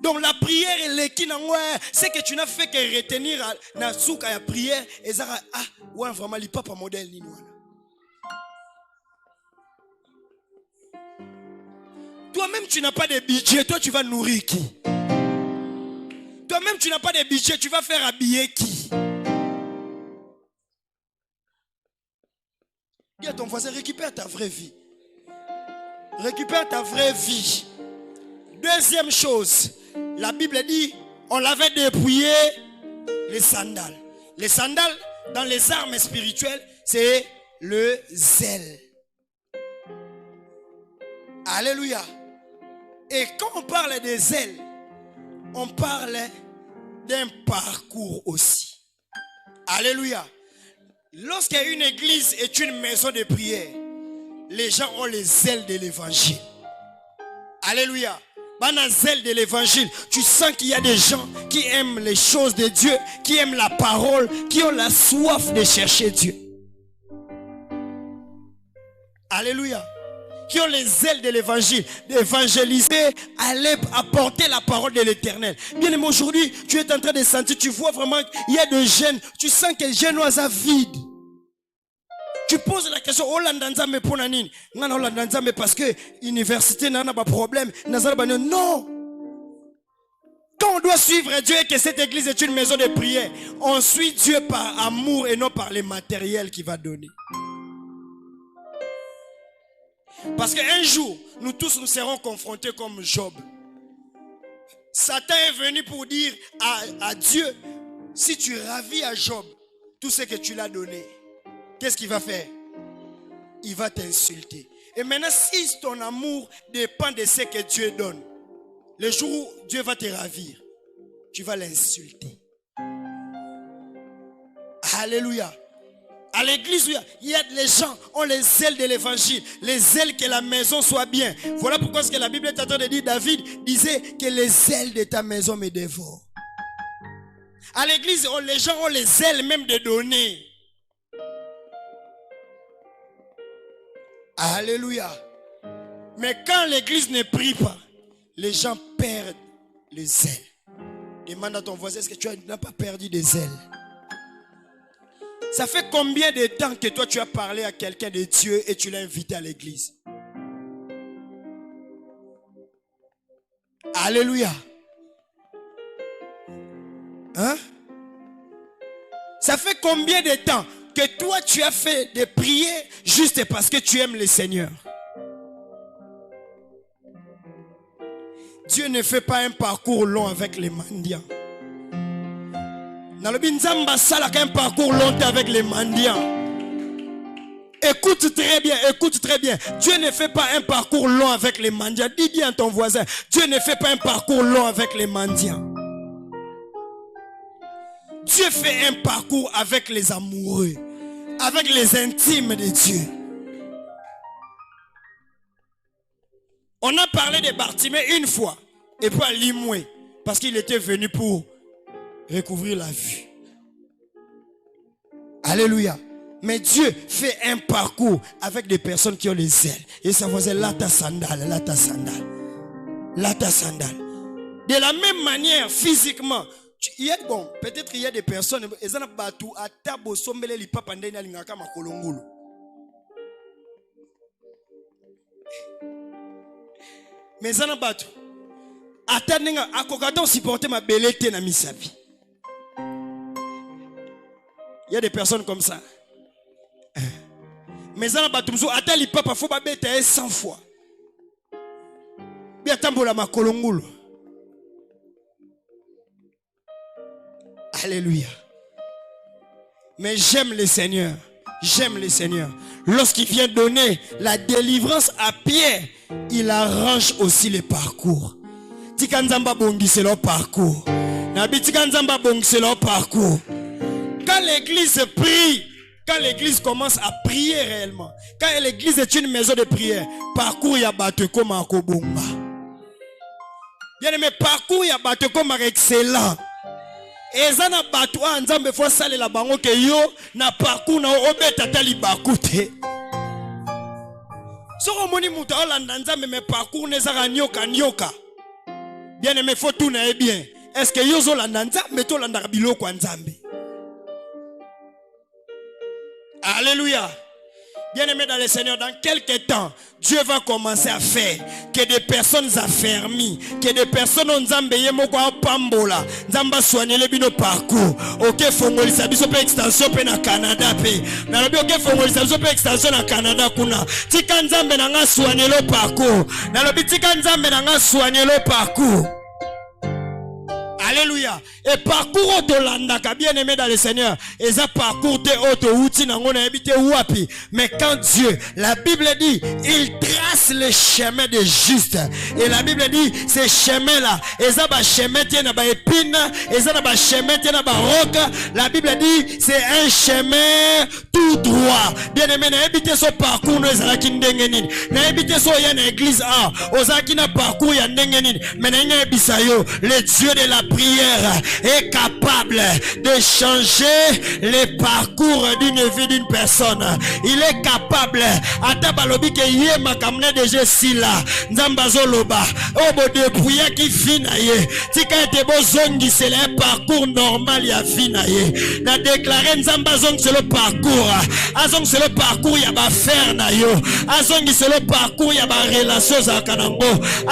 Speaker 1: Donc la prière est l'équine. C'est que tu n'as fait que retenir na souka ya prière. Et ça, ouais, vraiment, il papa modèle ni nous. Toi-même, tu n'as pas de budget. Toi, tu vas nourrir qui? Toi-même, tu n'as pas de budget. Tu vas faire habiller qui? Dis à ton voisin, récupère ta vraie vie. Récupère ta vraie vie. Deuxième chose, la Bible dit, on l'avait dépouillé les sandales. Les sandales, dans les armes spirituelles, c'est le zèle. Alléluia. Et quand on parle de zèle, on parle d'un parcours aussi. Alléluia. Lorsqu'une église est une maison de prière, les gens ont les zèles de l'évangile. Alléluia. Dans le zèle de l'évangile, tu sens qu'il y a des gens qui aiment les choses de Dieu, qui aiment la parole, qui ont la soif de chercher Dieu. Alléluia. qui ont les ailes de l'évangile, d'évangéliser, aller apporter la parole de l'Éternel. Bien aimé, aujourd'hui, tu es en train de sentir, tu vois vraiment qu'il y a des jeunes, tu sens que les jeunes sont vides. Tu poses la question, mais pour nani? Mais parce que l'université n'a pas de problème. Non. Quand on doit suivre Dieu et que cette église est une maison de prière, on suit Dieu par amour et non par les matériels qu'il va donner. Parce qu'un jour, nous tous nous serons confrontés comme Job. Satan est venu pour dire à Dieu, si tu ravis à Job tout ce que tu l'as donné, qu'est-ce qu'il va faire? Il va t'insulter. Et maintenant, si ton amour dépend de ce que Dieu donne, le jour où Dieu va te ravir, tu vas l'insulter. Alléluia. À l'église, il y a les gens ont les ailes de l'évangile, les ailes que la maison soit bien. Voilà pourquoi ce que la Bible est en train de dire. David disait que les ailes de ta maison me dévorent. À l'église, les gens ont les ailes même de donner. Alléluia. Mais quand l'église ne prie pas, les gens perdent les ailes. Demande à ton voisin, est-ce que tu n'as pas perdu des ailes? Ça fait combien de temps que toi tu as parlé à quelqu'un de Dieu et tu l'as invité à l'église? Alléluia. Hein? Ça fait combien de temps que toi tu as fait des prières juste parce que tu aimes le Seigneur? Dieu ne fait pas un parcours long avec les mendiants. Nalobinzamba sala un parcours long avec les mendiants. Écoute très bien, écoute très bien. Dieu ne fait pas un parcours long avec les mendiants. Dis bien à ton voisin, Dieu ne fait pas un parcours long avec les mendiants. Dieu fait un parcours avec les amoureux, avec les intimes de Dieu. On a parlé de Bartimée une fois, et pas Limoué, parce qu'il était venu pour recouvrir la vue. Alléluia. Mais Dieu fait un parcours avec des personnes qui ont les ailes. Et ça faisait là ta sandale, là ta sandale, là ta sandale. De la même manière, physiquement, il y a, bon, peut-être qu'il y a des personnes, ils ont battu à tabo sombele li papa ndena lingaka makolongulu. Mais ils ont battu. Attendez, à kokaton supporter ma belleté na misabi. Il y a des personnes comme ça. Mais ils ont battu. Attends, li papa faut pas bête 100 fois. Bien tambola makolongulu. Alléluia. Mais j'aime le Seigneur. J'aime le Seigneur. Lorsqu'il vient donner la délivrance à Pierre, il arrange aussi les parcours. Tikanzamba bongi c'est leur parcours. Nabi Tikanzamba bongi c'est leur parcours. Quand l'église prie, quand l'église commence à prier réellement, quand l'église est une maison de prière, parcours ya battu comme un kobomba. Bien aimé, parcours ya battu comme excellent. Et ça n'a pas toi nzambe faut saler la bango que yo na parcours na obeta tali bakute. So omoni muta olanda nzambe me parcours ne za nyoka nyoka. Bien aimé, faut tout na bien. Est-ce que yo zo landa nzambe to landa biloko nzambe? Alléluia. Bien-aimés dans le Seigneur, dans quelques temps, Dieu va commencer à faire que des personnes affermies, que des personnes ont zambéye moko pambola, zamba soigner les bino parcours. OK, fongoli sabiso pe extension pe na Canada pe. Na lobi OK fongoli sabiso pe extension na Canada kuna. Tika nzambe na nga soigner le parcours. Na lobi tika nzambe na nga soigner le parcours. Alléluia. Et parcours autolandaka, bien aimé dans le Seigneur. Et ça parcours te auto outi nangona habité wapi. Mais quand Dieu, la Bible dit, il trace le chemin des justes. Et la Bible dit, ces chemins-là, et ça ba chemin tient na ba épine, et ça ba chemin tient na ba roc. La Bible dit, c'est un chemin tout droit. Bien aimé, na habité son parcours nous zalaki ndengenini. Na habité son ya na église a, ozaki na parcours ya ndengenini. Mais na bisayo, le Dieu de la prière est capable de changer les parcours d'une vie d'une personne. Il est capable à tabalobi que yé makamne de PDG Sila nzamba zoloba obo dépouilla qui fina ye tika ete bozongi c'est le parcours normal ya fina ye na déclarer nzamba zong c'est le parcours azong c'est le parcours ya ba faire na yo azongi c'est le parcours ya ba relation za kanango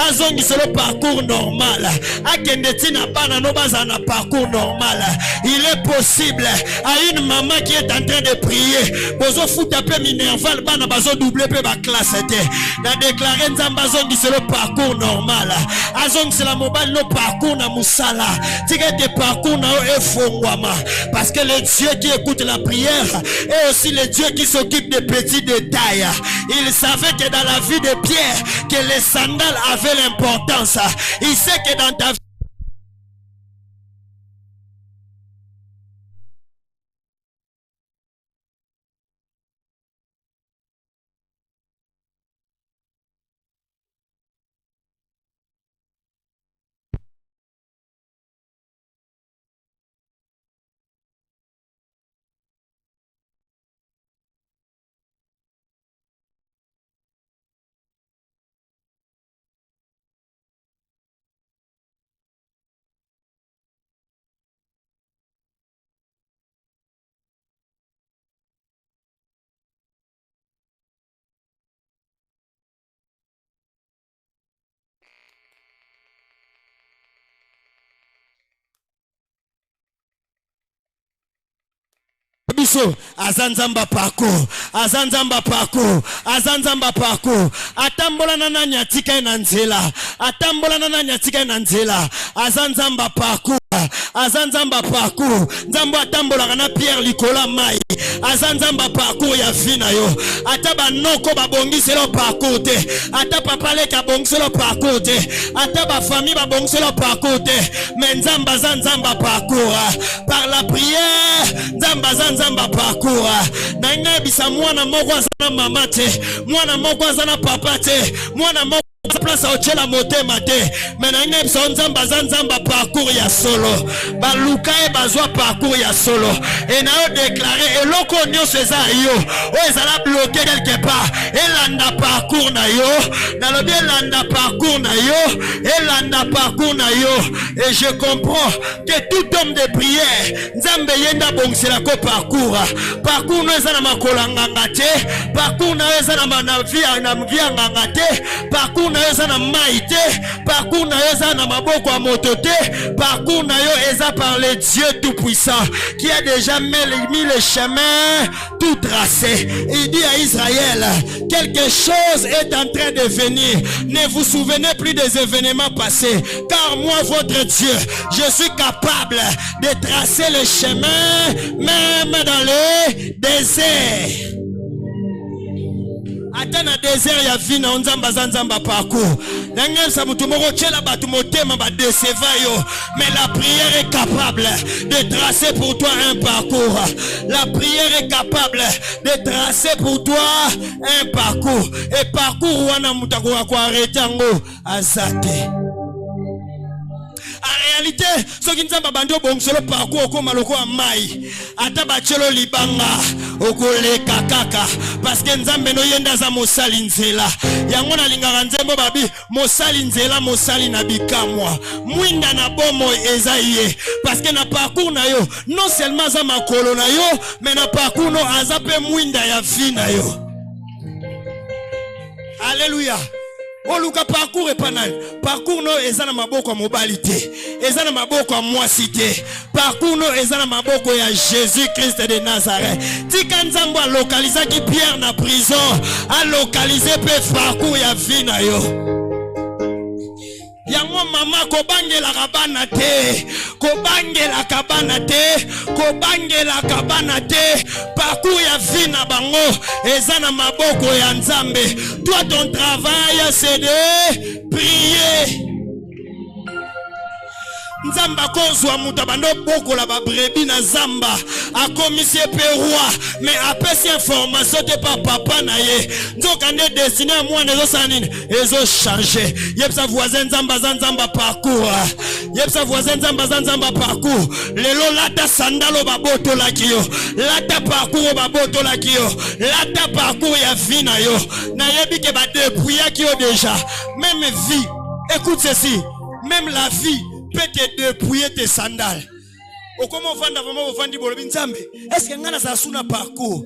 Speaker 1: azongi c'est le parcours normal akende tina bana no baza na parcours normal. Il est possible à une maman qui est en train de prier bozo futa pe minerval bana bazo doubler pe ba classe était na déclarer nzamba zongi c'est le parcours normal azongi c'est la mobile no parcours na musala tika te parcours na e fongwama parce que le Dieu qui écoute la prière est aussi le Dieu qui s'occupe des petits détails. Il savait que dans la vie de Pierre que les sandales avaient l'importance. Il sait que dans ta vie azanzamba parcours azanzamba parcours azanzamba parcours atambola na nyatika na nzela atambola na nyatika na nzela azanzamba parcours azanzamba parcours nzambo atambola na Pierre Likola mai azanzamba parcours ya fina yo ata banoko babongisi lo parcours te ata papa le ka bongisi lo parcours te ata ba famille babongisi lo parcours te mais nzamba zanzamba parcours par la prière nzamba zanzamba parcours na ngabisa mwana moko azana mama te mwana moko azana papa te mwana moko place au tchela motema te mais na ngabisa nzamba zanzamba parcours ya solo baluka e bazwa parcours ya solo et na déclarer eloko nyonso eza yo o ezala bloqué quelque part elanda parcours na yo na lobi elanda parcours na yo elanda parcours na yo et je comprends que tout homme de prière nzambe yenda bongsela ko parcours no eza na makola nganga te parcours na eza na via nganga te parcours na eza na mai te parcours na eza na maboko ya moto te parcours na yo eza par le Dieu tout-puissant qui a déjà mis le chemin tout tracé. Il dit à Israël, quelque chose est en train de venir. Ne vous souvenez plus des événements passés, car moi, votre Dieu, je suis capable de tracer le chemin même dans le désert. Atana désert ya vina onzamba zanzamba parcours. Nangensa mutumoko chela batu motema ba déceva yo. Mais la prière est capable de tracer pour toi un parcours. La prière est capable de tracer pour toi un parcours. Et parcours wana mutako kwa arrêter ngo azate. En réalité, ce qui nous a bandé au bon solo parcours comme maloko a mai, ataba chelo libanga, okole kakaka, parce que nzambe no yenda za mosali nzela. Yango na lingara nzembo babi, mosali nzela mosali na bikamwa. Mwinda na bomo ezaye, parce que na parcours na yo, non seulement za makolo na yo, mais na parcours no azape mwinda ya fi na yo. Alléluia. Oluka parcours epanani parcours no ezana maboko ya mobilité ezana maboko ya mwasité parcours no ezana maboko ya Jésus Christ de Nazareth tika nzambo a localiser ki Pierre na prison a localiser pe parcours ya vie na yo. Yango mama kobangela kabana te kobangela kabana te kobangela kabana te parcours ya vie na bango ezana maboko ya nzambe. Toi ton travail c'est de prier. Nzamba kozwa muta bando boko la ba brebi na zamba a commissaire roi mais après ces informations te pa papa na ye nzoka ne destiné à moi nezo sanine ezo changer yebsa voisin nzamba parcours yebsa voisin nzamba parcours lelo lata sandalo baboto la kiyo lata parcours baboto la kiyo lata parcours ya vie na yo na yebi ke ba dépouiller kiyo déjà même vie écoute ceci même la vie peut te dépouiller tes sandales. Au comment vendre vraiment vendre bolobi nzambe. Est-ce que ngana sa suna parcours?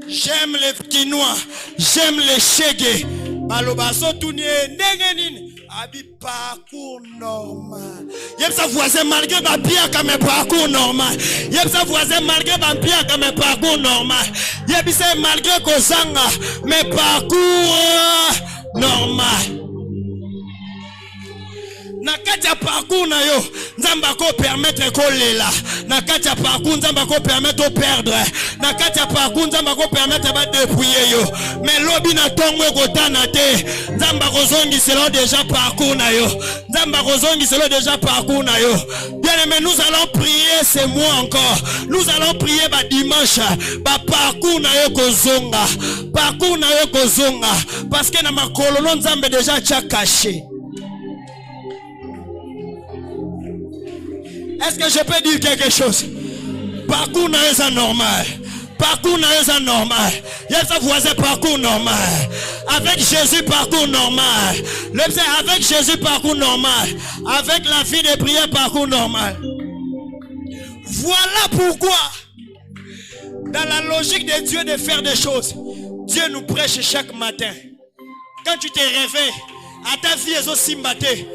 Speaker 1: J'aime les quinois, j'aime les chege. Baloba so tunie ndenge nini? Abi parcours normal. Yep sa voisin malgré ba bien comme parcours normal. Yep sa voisin malgré ba bien comme parcours normal. Yep c'est malgré ko zanga mais parcours normal. Na katia parcours na yo nzamba ko permettre ko lela na katia parcours nzamba ko permettre de perdre na katia parcours nzamba ko permettre ba dépouiller yo mais lobi na tongo ko tana te nzamba ko zongi c'est déjà parcours na yo nzamba ko zongi c'est déjà parcours na yo bien aimé nous allons prier ce mois encore nous allons prier ba dimanche ba parcours na yo ko zonga parcours na yo ko zonga parce que na makolo nzambe déjà tcha caché. Est-ce que je peux dire quelque chose? Parcours n'est pas normal. Parcours n'est pas normal. Il y a sa voisin parcours normal. Avec Jésus parcours normal. Avec Jésus parcours normal. Avec la vie de prière parcours normal. Voilà pourquoi dans la logique de Dieu de faire des choses, Dieu nous prêche chaque matin. Quand tu te réveilles, à ta vie est aussi mbattée.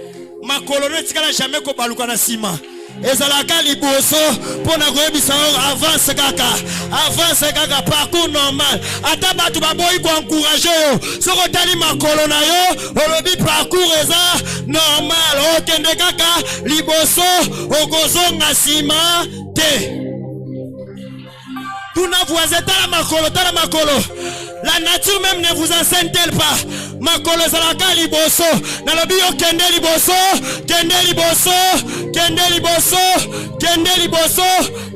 Speaker 1: Ma colonne tikala jamais ko baluka na sima. Ezalaka liboso pona koyebisa avance kaka parcours normal ata batu baboyi ko encourager yo soko tali makolo na yo olobi parcours eza normal okende kaka liboso okozonga sima te tuna voisin tala makolo la nature même ne vous enseigne-t-elle pas makolo ezalaka liboso nalobi yo kende liboso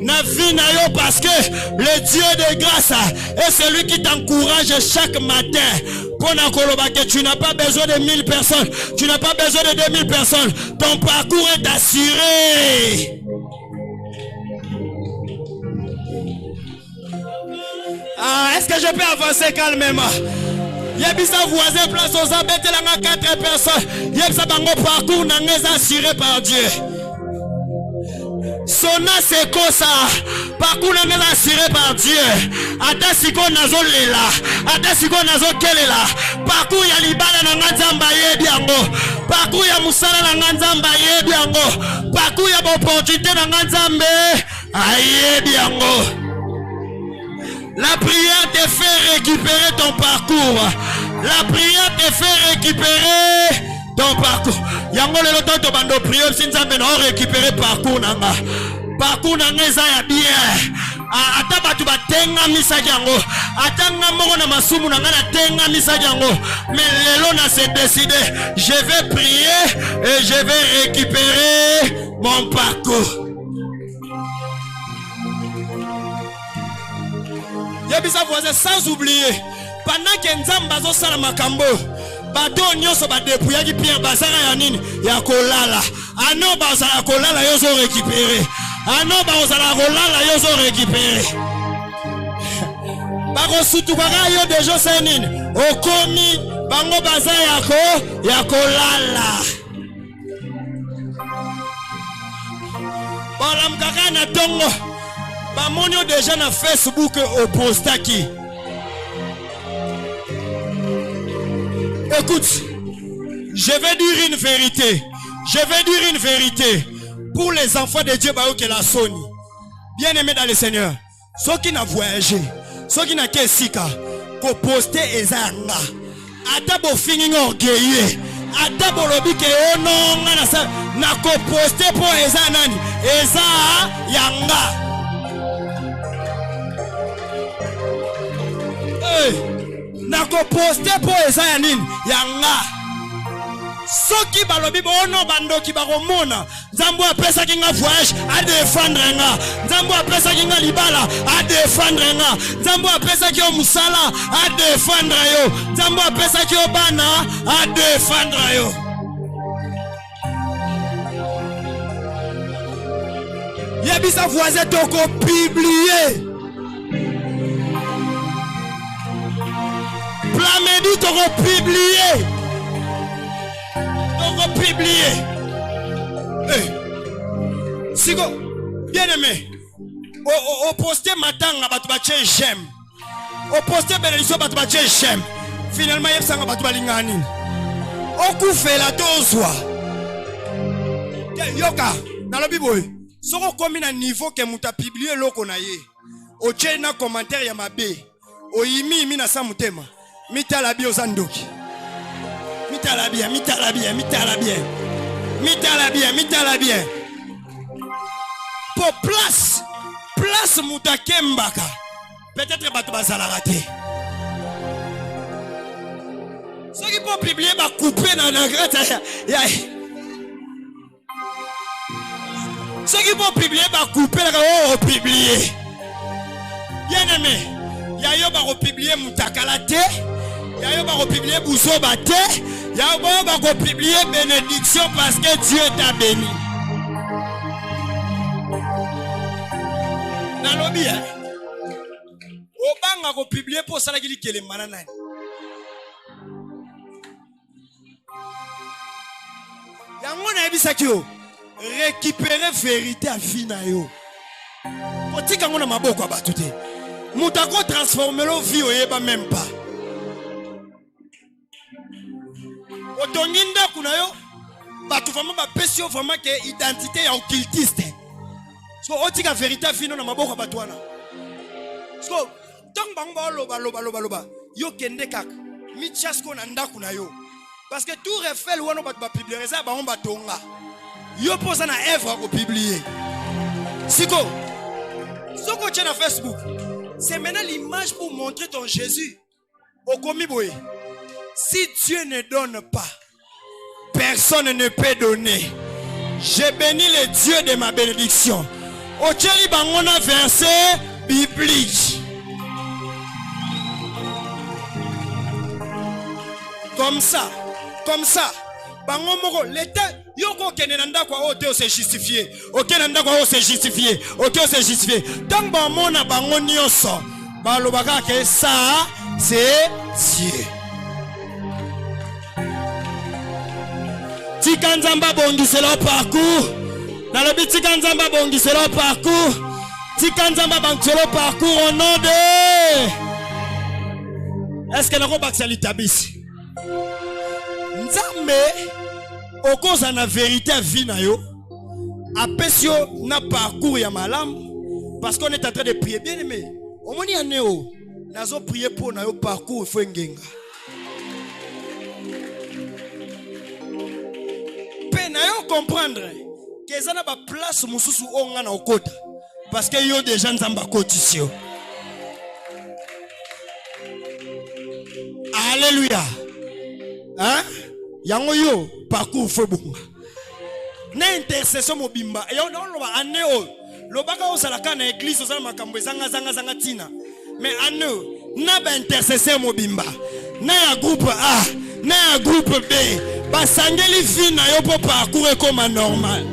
Speaker 1: na vie na yo parce que le Dieu de grâce est celui qui t'encourage chaque matin pour na koloba que tu n'as pas besoin de 1000 personnes, tu n'as pas besoin de 2000 personnes, ton parcours est assuré. Ah, est-ce que je peux avancer calmement? Yebisa voisin place aux embêtes là 4 personnes. Yebisa bango parcours n'a assuré par Dieu. Sona c'est quoi ça? Parcours n'a assuré par Dieu. Ata siko nazo lela, ata siko nazo kelela. Parcours ya libala na nzamba yebi yango. Parcours ya musala na nzamba yebi yango. Parcours ya opportunité na nzambe ayebi yango. La prière te fait récupérer ton parcours. La prière te fait récupérer ton parcours. Yango le temps to bando prière si nzambe na récupérer parcours nanga. Parcours nanga eza ya bien. Ata batu batenga misaki yango. Atanga moko na masumu nanga na tenga misaki yango. Mais lelo na s'est décidé, je vais prier et je vais récupérer mon parcours. Yebisa voisin sans oublier pendant que nzamba zo sala makambo bato nyoso ba dépouiller ki pierre basara ya nini ya kolala ano bazala kolala yo zo récupérer ano bazala kolala yo zo récupérer bako sutu baka yo dejo senine okomi bango baza ya kolala bala mkaka na tongo bamonio déjà na Facebook au postaki. Écoute, je vais dire une vérité. Pour les enfants de Dieu, que la Sony. Bien aimé dans le Seigneur. Ceux qui n'ont voyagé, ceux qui n'ont qu'à sika, qu'on poste ezanga. Ata bo fini orgueilleux. Ata bo lobi ke ono na ko poste po ezanani. Eza yanga. Nako poste po eza ya nini yanga Soki balobi bono bandoki bakomona Nzambo apesa kinga voyage a défendre nga Nzambo apesa kinga libala a défendre nga Nzambo apesa ki musala a défendre yo Nzambo apesa ki bana a défendre yo Yebisa voisin toko publier Plamedi toko publier Publié. Sigo, bien aimé. Au poster matanga batubache j'aime. Au poster bénédiction batubache j'aime. Finalement yep sanga batubalingani. Au coup fait la dozwa. Yoka, dans la Bible, soko komi na niveau que muta publié loko na ye. O tche na commentaire ya mabe. O yimi na sa mutema. Mita la bio zandoki. Mitala bien. Pour place Moutakembaka. Peut-être que tu vas la rater. Ceux qui peuvent publier, va couper dans la gratte. Ceux qui peuvent publier, va couper dans la publier. Bien aimé, Yayo va republier Moutakalate. Yayo va republier Bouzobate. Yayo va republier bénédiction parce que Dieu t'a béni. Dans l'objet, Obanga va publier pour ça qu'il est manana. Yango na ebisa kyo récupérer vérité à fina yo. Otika ngona maboko abatute. Mutako transformer lo vie oyeba même pas. Otonginda kuna yo batu vraiment ba pesio vraiment que identité ya occultiste. So otika vérité à fina na maboko abatwana. So tong bango loba yo kende kaka mi chasko na ndaku na yo. Parce que tout refait ou on va publier ça, on va tonga. Yo pose na œuvre au publier. Siko, ce que tu as sur Facebook, c'est maintenant l'image pour montrer ton Jésus. Au commis boy. Si Dieu ne donne pas, personne ne peut donner. J'ai béni le Dieu de ma bénédiction. Au Thierry Bangona verset biblique. Comme ça, bangomoko l'état yoko kenenda kwa ote se justifier. OK nanda kwa se justifier. OK se justifier. Tant bamona bango nyonso, balobaka ke ça c'est Dieu. Tikanzamba bongiselo parcours. Dans le but tikanzamba bongiselo parcours. Tikanzamba bongiselo parcours au nom de Est-ce que na ko bakisali tabisi? Nzambe okoza na vérité vie na yo apesio na parcours ya malam parce qu'on est en train de prier bien aimé omoni aneo nazo prier pour na yo parcours fo ngenga pe na yo comprendre que ça na ba place mususu onga na okota parce que yo déjà nzamba kotisio. Alléluia. Hein? Yango yo parcours fo bunga na intercession mobimba yo no ba aneo lobaka osalaka na église osala makambo zanga tina mais aneo na ba intercession mobimba na ya groupe A na ya groupe B ba sangeli fi na yo po parcours comme normal.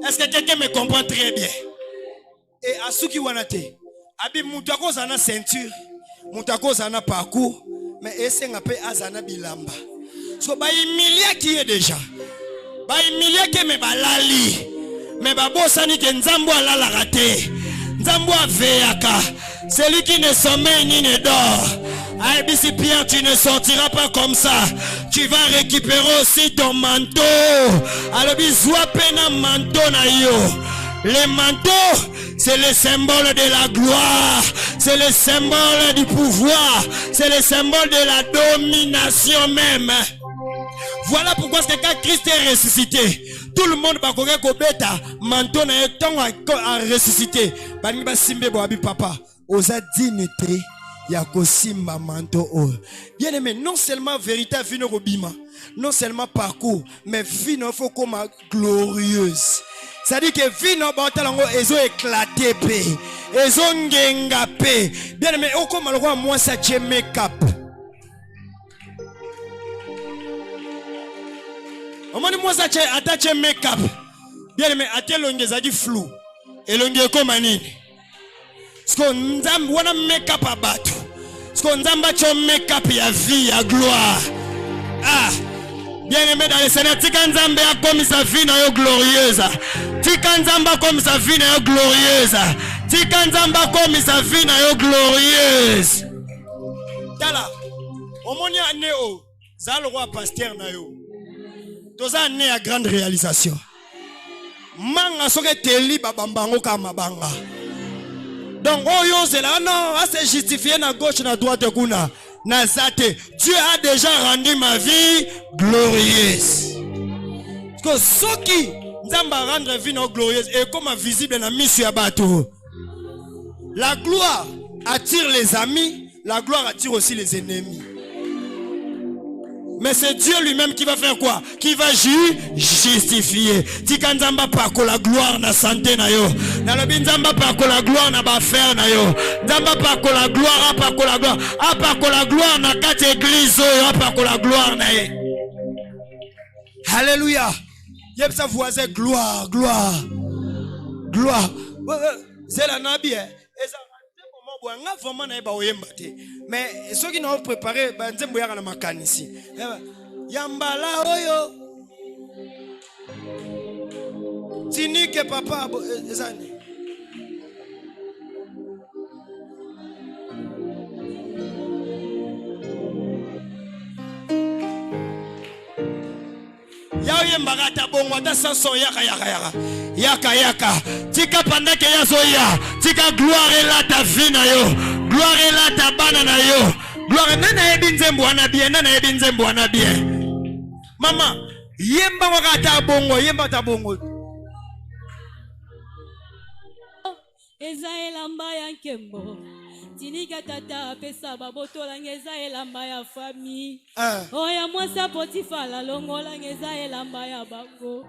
Speaker 1: Est-ce que quelqu'un me comprend très bien? Et à ceux qui wanate abi mutako zana ceinture mutako zana parcours mais esenga pe azana bilamba so ba emilia qui est déjà ba emilia ke me balali me babosani ke nzambo alala raté nzambo aveaka celui qui ne sommeille ni ne dort. Ah, si Pierre, tu ne sortiras pas comme ça. Tu vas récupérer aussi ton manteau. Alors bisous pena manteau na yo. Le manteau, c'est le symbole de la gloire, c'est le symbole du pouvoir, c'est le symbole de la domination même. Voilà pourquoi c'est quand Christ est ressuscité, tout le monde va courir au bêta, manteau n'a temps à ressusciter. Bani ba simbe bo abi papa, oza dignité, ya kosimba manto o. Bien aimé, non seulement vérité vino robima, non seulement parcours, mais vino faut comme glorieuse. C'est-à-dire que vino batalango ezo éclaté pe, ezo ngenga pe. Bien aimé, o comme le roi moi ça tient make-up. Au moins moi ça tient attaché make-up. Bien aimé, atel longeza di flou. Et longe comme nini? Parce qu'on nzambe wana make-up abatu. Parce qu'on nzambe cho make-up ya vie ya gloire. Ah, bien aimé dans le Seigneur, tika nzambe a comme sa vie na yo glorieuse. Tika nzambe comme sa vie na yo glorieuse. Tika nzambe comme sa vie na yo glorieuse. Tala, omoni ane o, za le roi pasteur na yo. Toza ane a grande réalisation. Manga soke teli babambango kama banga. Donc oyo zela non, c'est justifié na gauche na droite kuna. Na zate, Dieu a déjà rendu ma vie glorieuse. Parce que ce qui nzamba rendre vie no glorieuse est comme visible na misu ya bato. La gloire attire les amis, la gloire attire aussi les ennemis. Mais c'est Dieu lui-même qui va faire quoi? Qui va justifier. Tika nzamba pako la gloire na santé na yo. Na lobi nzamba pako la gloire na ba faire na yo. Nzamba pako la gloire, pako la gloire. Pako la gloire na kati église yo, pako la gloire na ye. Alléluia. Yep sa voisin gloire, gloire. Gloire. C'est la nabi hein. Mais ceux qui n'ont préparé, nzembo yaka na makanisi. Yambala oyo. Tinike papa ezani. Yao yembaka tabongo ata sanson yaka. Tika pandake yazoya. Tika gloire est là ta vie na yo. Gloire est là ta bana na yo. Gloire nana ebinzembo wana bien. Mama, yemba wakata bongo, yemba ta bongo.
Speaker 2: Eza elamba ya nkembo. Tinika tata pesa baboto langeza elamba ya famille. Oya mwasa Potifala longola ngeza elamba ya bango.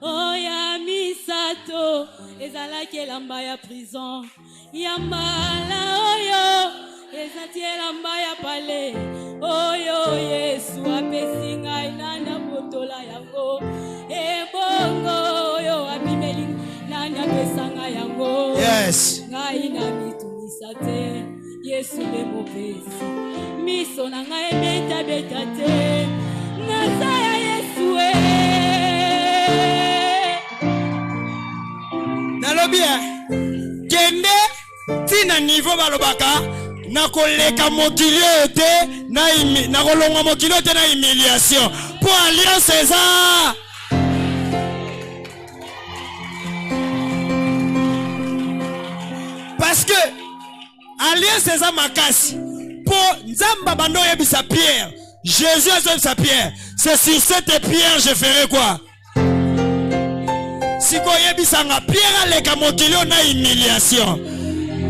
Speaker 2: Oya misato ezalaki elamba ya prison. Yambala oyo ezati elamba ya pale. Oyo Yesu apesi ngai nana botola yango. Ebongo oyo abimeli nana pesa ngai yango.
Speaker 1: Yes.
Speaker 2: Ngai na mitunisa te. Yesu le mopesi. Miso na ngai beta te. Nasaya Yesu
Speaker 1: Nalobia. Kende tina niveau balobaka na koleka mokili te na kolonga mokili te na humiliation pour alliance César. Parce que alliance César makasi pour nzamba bando yebisa Pierre. Jésus a dit sa pierre. C'est sur cette pierre je ferai quoi? Si ko yebisa nga Pierre aleka mokili na humiliation.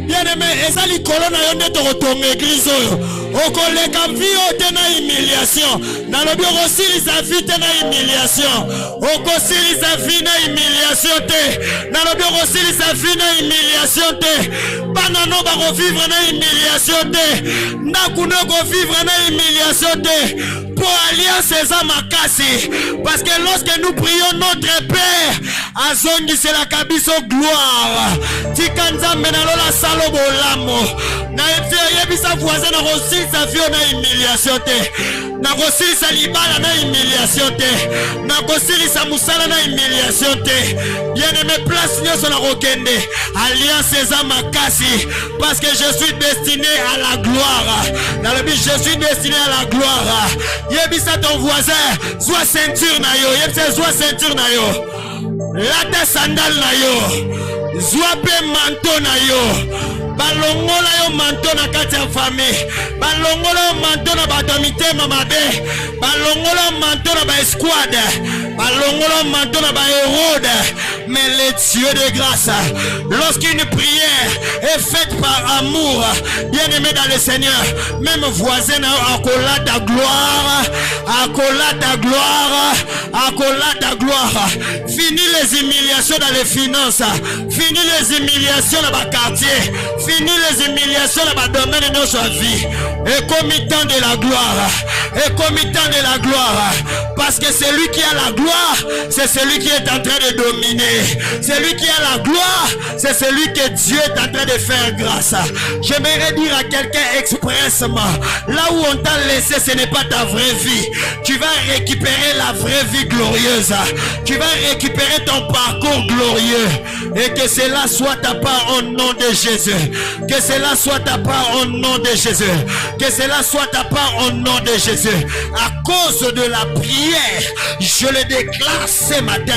Speaker 1: Bien aimé, ezali kolona yo nde tokotonga église oyo. Okoleka vie ote na humiliation. Na lobi okosilisa vie te na humiliation. Okosilisa vie na humiliation te. Na lobi okosilisa vie na humiliation te. Bana no bako vivre na humiliation te. Ndaku no ko vivre na humiliation te. Pour alliance César makasi. Parce que lorsque nous prions notre Père, azongi c'est la kabiso gloire. Tikanzambe na lola salobo lamo. Na yebisa voisin na rosi sa vie na humiliation te. Na rosi sa libala na humiliation te. Na rosi sa musala na humiliation te. Bien aimé place nyoso na rokende. Alliance César makasi. Parce que je suis destiné à la gloire. Dans le but je suis destiné à la gloire. Yebisa ton voisin, soit ceinture na yo, yebisa soit ceinture na yo. Lata sandal na yo. Soit pe manteau na yo. Balongola yo manteau na kati ya famille. Balongola yo manteau na badomité mamabe. Balongola yo manteau na ba escouade. Balongola yo manteau na ba hérode. mais le Dieu de grâce. Lorsqu'une prière est faite par amour, bien-aimé dans le Seigneur, même voisin accolade ta gloire, accolade ta gloire, accolade ta gloire. Fini les humiliations dans les finances, fini les humiliations dans le quartier, fini les humiliations dans le domaine de notre vie. Et comme temps de la gloire, et comme temps de la gloire, parce que celui qui a la gloire, c'est celui qui est en train de dominer. Celui qui a la gloire, c'est celui que Dieu est en train de faire grâce. J'aimerais dire à quelqu'un expressement, là où on t'a laissé, ce n'est pas ta vraie vie. Tu vas récupérer la vraie vie glorieuse. Tu vas récupérer ton parcours glorieux. Et que cela soit ta part au nom de Jésus. Que cela soit ta part au nom de Jésus. Que cela soit ta part au nom de Jésus. À cause de la prière, je le déclare ce matin,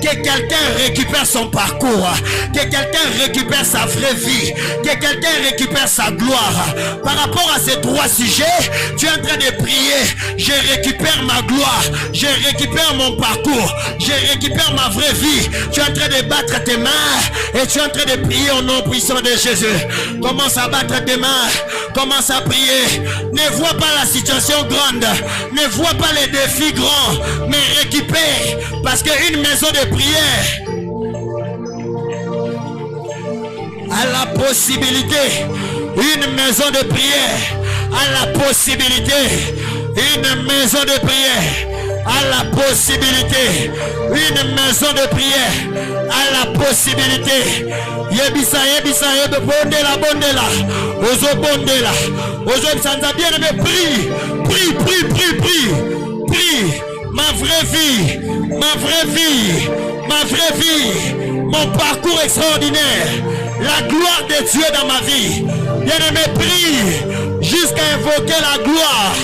Speaker 1: que quelqu'un récupère son parcours, que quelqu'un récupère sa vraie vie, que quelqu'un récupère sa gloire. Par rapport à ces trois sujets, tu es en train de prier, je récupère ma gloire, je récupère mon parcours, je récupère ma vraie vie. Tu es en train de battre tes mains et tu es en train de prier au nom puissant de Jésus. Commence à battre tes mains, commence à prier. Ne vois pas la situation grande, ne vois pas les défis grands, mais récupère, parce qu'une maison de prière a la possibilité, une maison de prière a la possibilité, une maison de prière a la possibilité, une maison de prière a la possibilité. Yebisa, yebisa, yebe, bondela, bondela, ozo bondela, ozo sanza bien aimé, prie, prie, prie, prie, prie. Ma vraie vie, ma vraie vie, ma vraie vie, mon parcours extraordinaire, la gloire de Dieu dans ma vie. Bien-aimé, prie jusqu'à invoquer la gloire,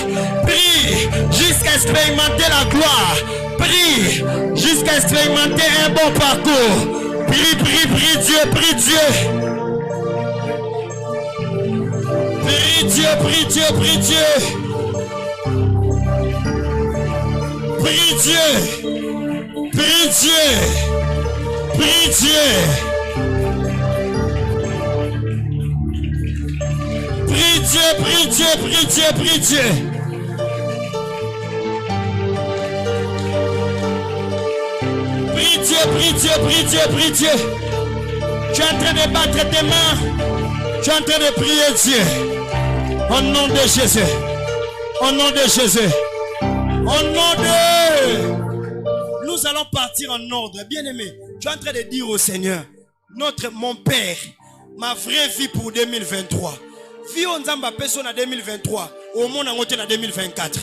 Speaker 1: prie jusqu'à expérimenter la gloire, prie jusqu'à expérimenter un bon parcours. Prie, prie, prie Dieu, prie Dieu. Prie Dieu, prie Dieu, prie Dieu. Prie Dieu, prie Dieu, prie Dieu, prie Dieu, prie Dieu, prie Dieu, prie Dieu. Prie Dieu, prie Dieu, prie Dieu, prie Dieu. Tu es en train de battre tes mains, tu es en train de prier Dieu. Au nom de Jésus, au nom de Jésus. Au nom de... Nous allons partir en ordre. Bien-aimé, tu es en train de dire au Seigneur, mon Père, ma vraie vie pour 2023. Vie on zamba personne en 2023, au monde en 2024.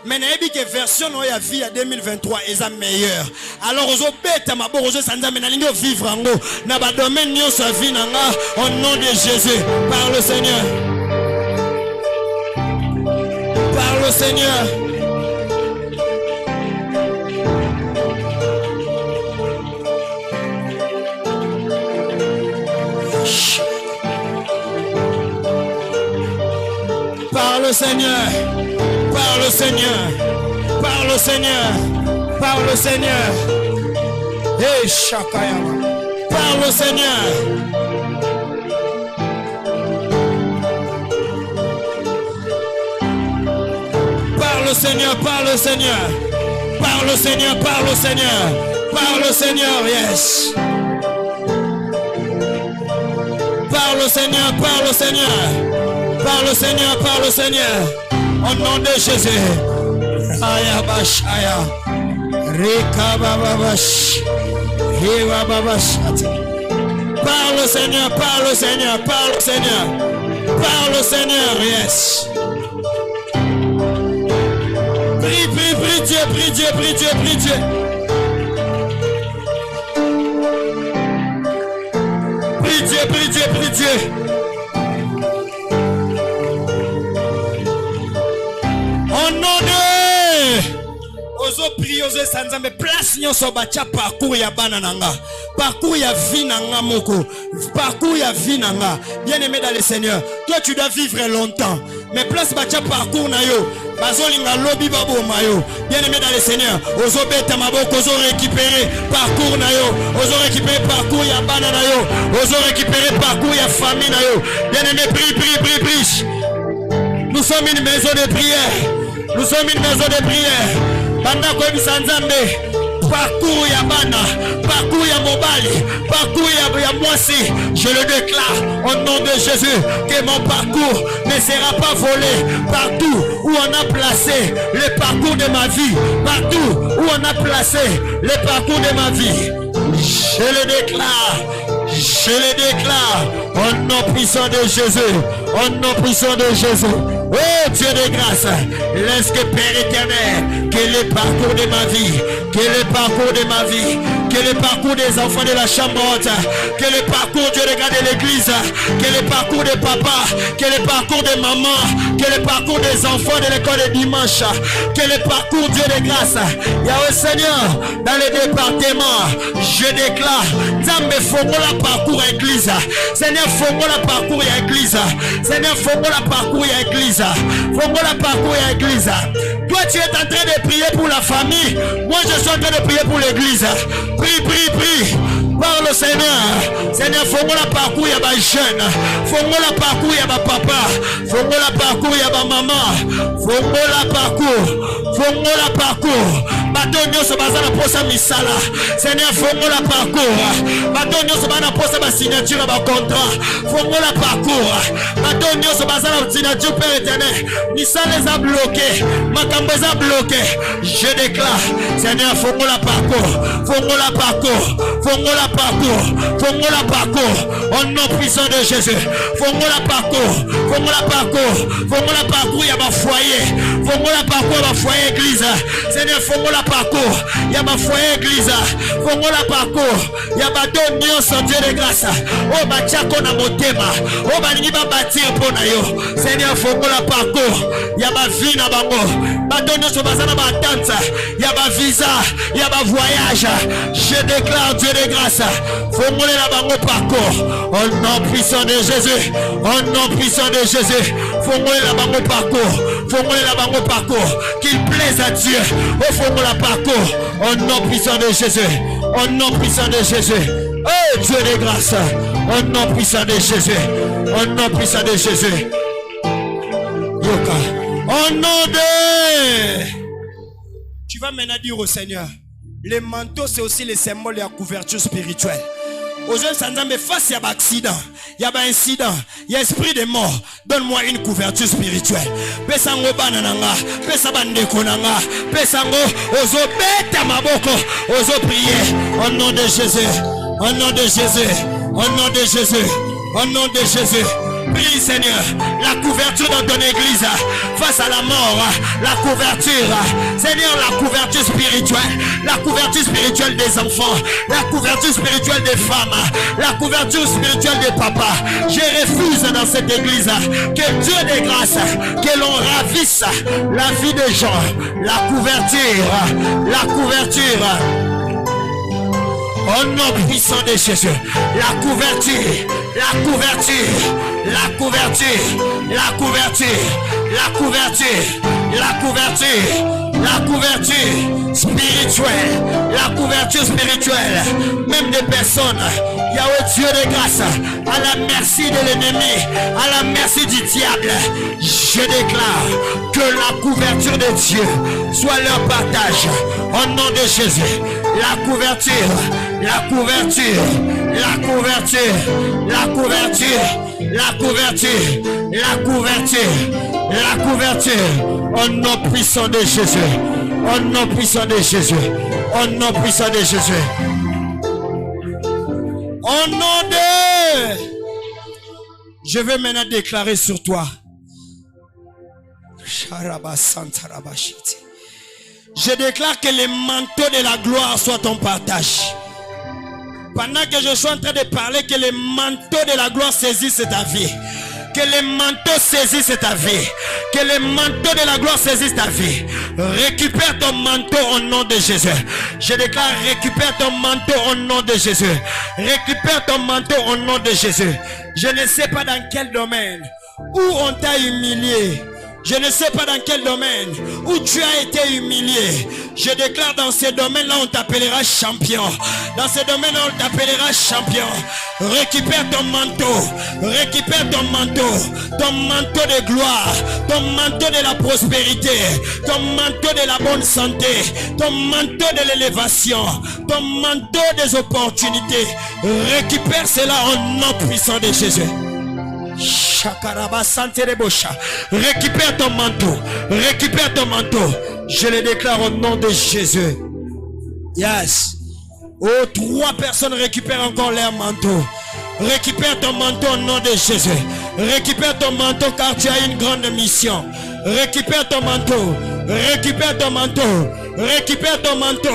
Speaker 1: Mais il que version de vie à 2023 est la meilleure. Alors aux bêtes ma bon aux sanza mais nalingo vivre en haut na ba domaine nyo sa vie nanga au nom de Jésus. Par le Seigneur. Par le Seigneur. Par le Seigneur, par le Seigneur, par le Seigneur, par le Seigneur. Hey, Shakayama, par le Seigneur. Par le Seigneur, par le Seigneur, par le Seigneur, par le Seigneur, par le Seigneur, yes. Par le Seigneur, par le Seigneur. Par le Seigneur, par le Seigneur, au nom de Jésus. Aya bash, aya. Rika bababash. Hiwa babash. Par le Seigneur, par le Seigneur, par le Seigneur. Par le Seigneur, yes. Prie, prie, prie Dieu, prie Dieu, prie Dieu, prie Dieu. Prie Dieu, prie Dieu, prie Dieu. Au nom de Ozo prier ozo sanza me place nyoso bacha parcours ya bana nanga, parcours ya vie nanga moko, parcours ya vie nanga. Bien-aimé dans le Seigneur, toi tu dois vivre longtemps. Mais place bacha parcours na yo. Bazolinga lobby baboma yo. Bien-aimé dans le Seigneur, ozo beta maboko, ozo récupérer parcours na yo. Ozo récupérer parcours ya bana na yo. Ozo récupérer parcours ya famille na yo. Bien-aimé, prie. Nous sommes une maison de prière. Nous sommes une maison de prière. Banda ko bisanzambe. Parcours ya bana, parcours ya mobali, parcours ya moisi. Je le déclare au nom de Jésus que mon parcours ne sera pas volé. Partout où on a placé le parcours de ma vie, partout où on a placé le parcours de ma vie, je le déclare au nom puissant de Jésus, au nom puissant de Jésus. Oh Dieu de grâce, laisse que Père éternel, que le parcours de ma vie, que le parcours de ma vie, que le parcours des enfants de la chambre haute, que le parcours, Dieu regarde de l'église, que le parcours de papa, que le parcours de maman, que le parcours des enfants de l'école de dimanche, que le parcours, Dieu de grâce, Yahweh Seigneur, dans les départements, je déclare, Zambé Fongola parcours à église, Seigneur Fongola parcours à église, Seigneur Fongola parcours à église. Fongola parcours à l'église. Toi tu es en train de prier pour la famille. Moi je suis en train de prier pour l'église. Prie. Par le Seigneur. Seigneur, Fongola parcours à ma jeune. Fongola parcours à ma papa. Fongola parcours à ma maman. Fongola parcours. Badonio se basa na posa misala. Seigneur, Fongola parcours. Badonio se basa na posa ma signature ma contrat. Fongola parcours. Badonio se basa na signature Père éternel. Misala les a bloqués. Makambo les a bloqués. Je déclare, Seigneur, Fongola parcours. Au nom puissant de Jésus. Fongola parcours. Il y a ma foyer. Fongola parcours, ma foyer église. Seigneur, Fongola parcours. Il y a ma foyer église. Fongola parcours. Il y a ma donnion sans Dieu de grâce. Oh, ma tchako na motema. Oh, ma lingi ba bâtir pour na yo. Seigneur, Fongola parcours. Il y a ma vie na bango. Ma donnion sur bazana ma tante. Il y a ma visa. Il y a ma voyage. Je déclare Dieu de grâce. Fongola la bango parcours. Au nom puissant de Jésus. Au nom puissant de Jésus. Fongola la bango parcours. Qu'il plaise à Dieu. Au Fongola parcours. Au nom puissant de Jésus. Au nom puissant de Jésus. Oh Dieu de grâce. Au nom puissant de Jésus. Au nom puissant de Jésus. Yoka. Au nom de... Tu vas maintenant dire au Seigneur, le manteau c'est aussi le symbole de la couverture spirituelle. Aux jeunes Sanzambe, face à l'accident, il y a un incident, il y a esprit de mort. Donne-moi une couverture spirituelle. Pesango banananga, pesabande konanga, pesango ozo beta maboko, ozo prier au nom de Jésus, au nom de Jésus, au nom de Jésus, au nom de Jésus. Prie Seigneur, la couverture dans ton église face à la mort, la couverture, Seigneur, la couverture spirituelle des enfants, la couverture spirituelle des femmes, la couverture spirituelle des papas. Je refuse dans cette église que Dieu de grâce, que l'on ravisse la vie des gens, la couverture. Au nom puissant de Jésus, la couverture spirituelle, même des personnes, Yahweh Dieu de grâce, à la merci de l'ennemi, à la merci du diable, je déclare que la couverture de Dieu soit leur partage, au nom de Jésus, la couverture, au nom puissant de Jésus, au nom puissant de Jésus, au nom puissant de Jésus, au nom de... Je vais maintenant déclarer sur toi. Je déclare que les manteaux de la gloire soient ton partage. Pendant que je suis en train de parler, que les manteaux de la gloire saisissent ta vie. Que les manteaux saisissent ta vie. Que les manteaux de la gloire saisissent ta vie. Récupère ton manteau au nom de Jésus. Je déclare, récupère ton manteau au nom de Jésus. Récupère ton manteau au nom de Jésus. Je ne sais pas dans quel domaine où on t'a humilié. Je ne sais pas dans quel domaine où tu as été humilié. Je déclare dans ces domaines-là, on t'appellera champion. Dans ces domaines-là, on t'appellera champion. Récupère ton manteau. Récupère ton manteau. Ton manteau de gloire. Ton manteau de la prospérité. Ton manteau de la bonne santé. Ton manteau de l'élévation. Ton manteau des opportunités. Récupère cela au nom puissant de Jésus. Récupère ton manteau. Récupère ton manteau. Je le déclare au nom de Jésus. Yes. Oh, 3 personnes récupèrent encore leur manteau. Récupère ton manteau au nom de Jésus. Récupère ton manteau car tu as une grande mission. Récupère ton manteau. Récupère ton manteau. Récupère ton manteau.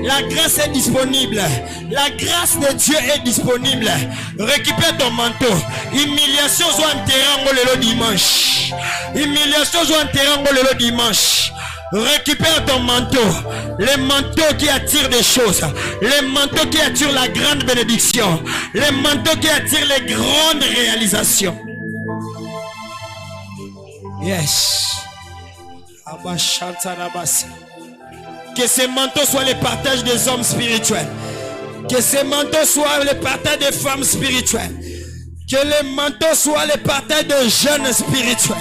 Speaker 1: La grâce est disponible. La grâce de Dieu est disponible. Récupère ton manteau. Humiliation soit enterrée le dimanche. Humiliation soit enterrée le dimanche. Récupère ton manteau. Les manteaux qui attirent des choses. Les manteaux qui attirent la grande bénédiction. Les manteaux qui attirent les grandes réalisations. Yes. Que ces manteaux soient les partages des hommes spirituels. Que ces manteaux soient les partages des femmes spirituelles. Que les manteaux soient les partages des jeunes spirituels.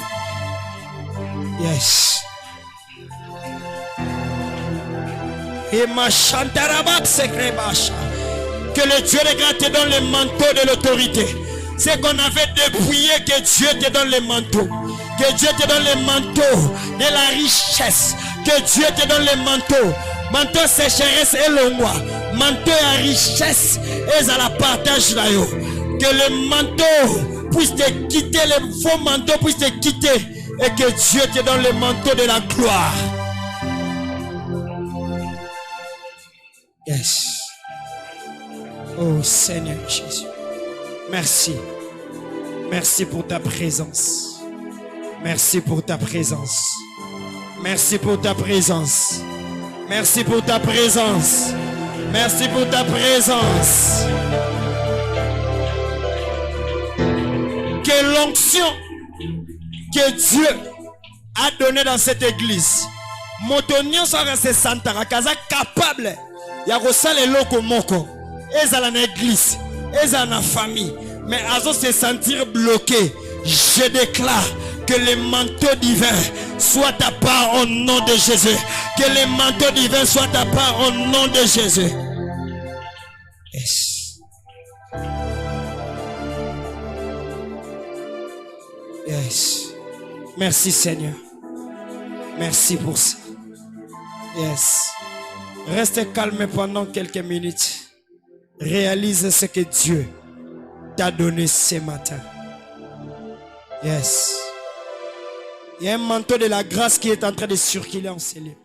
Speaker 1: Yes. Et ma chantarabak sekrebacha. Que le Dieu de grâce te donne les manteaux de l'autorité. C'est qu'on avait dépouillé, que Dieu te donne les manteaux. Que Dieu te donne les manteaux de la richesse. Que Dieu te donne les manteaux. Manteau sécheresse et longwa. Manteau à richesse et à la partage là. Que le manteau puisse te quitter, les faux manteaux puissent te quitter. Et que Dieu te donne le manteau de la gloire. Yes. Oh Seigneur Jésus. Merci. Merci pour ta présence. Merci pour ta présence. Merci pour ta présence. Merci pour ta présence. Merci pour ta présence. Que l'onction que Dieu a donnée dans cette église, Motonio sera se santara kaza capable ya kosala eloko moko ezala na église, ezala na famille, mais azo se sentir bloqué. Je déclare que les manteaux divins soient ta part au nom de Jésus. Que les manteaux divins soient ta part au nom de Jésus. Yes. Yes. Merci Seigneur. Merci pour ça. Yes. Reste calme pendant quelques minutes. Réalise ce que Dieu t'a donné ce matin. Yes. Il y a un manteau de la grâce qui est en train de circuler en ces lieux.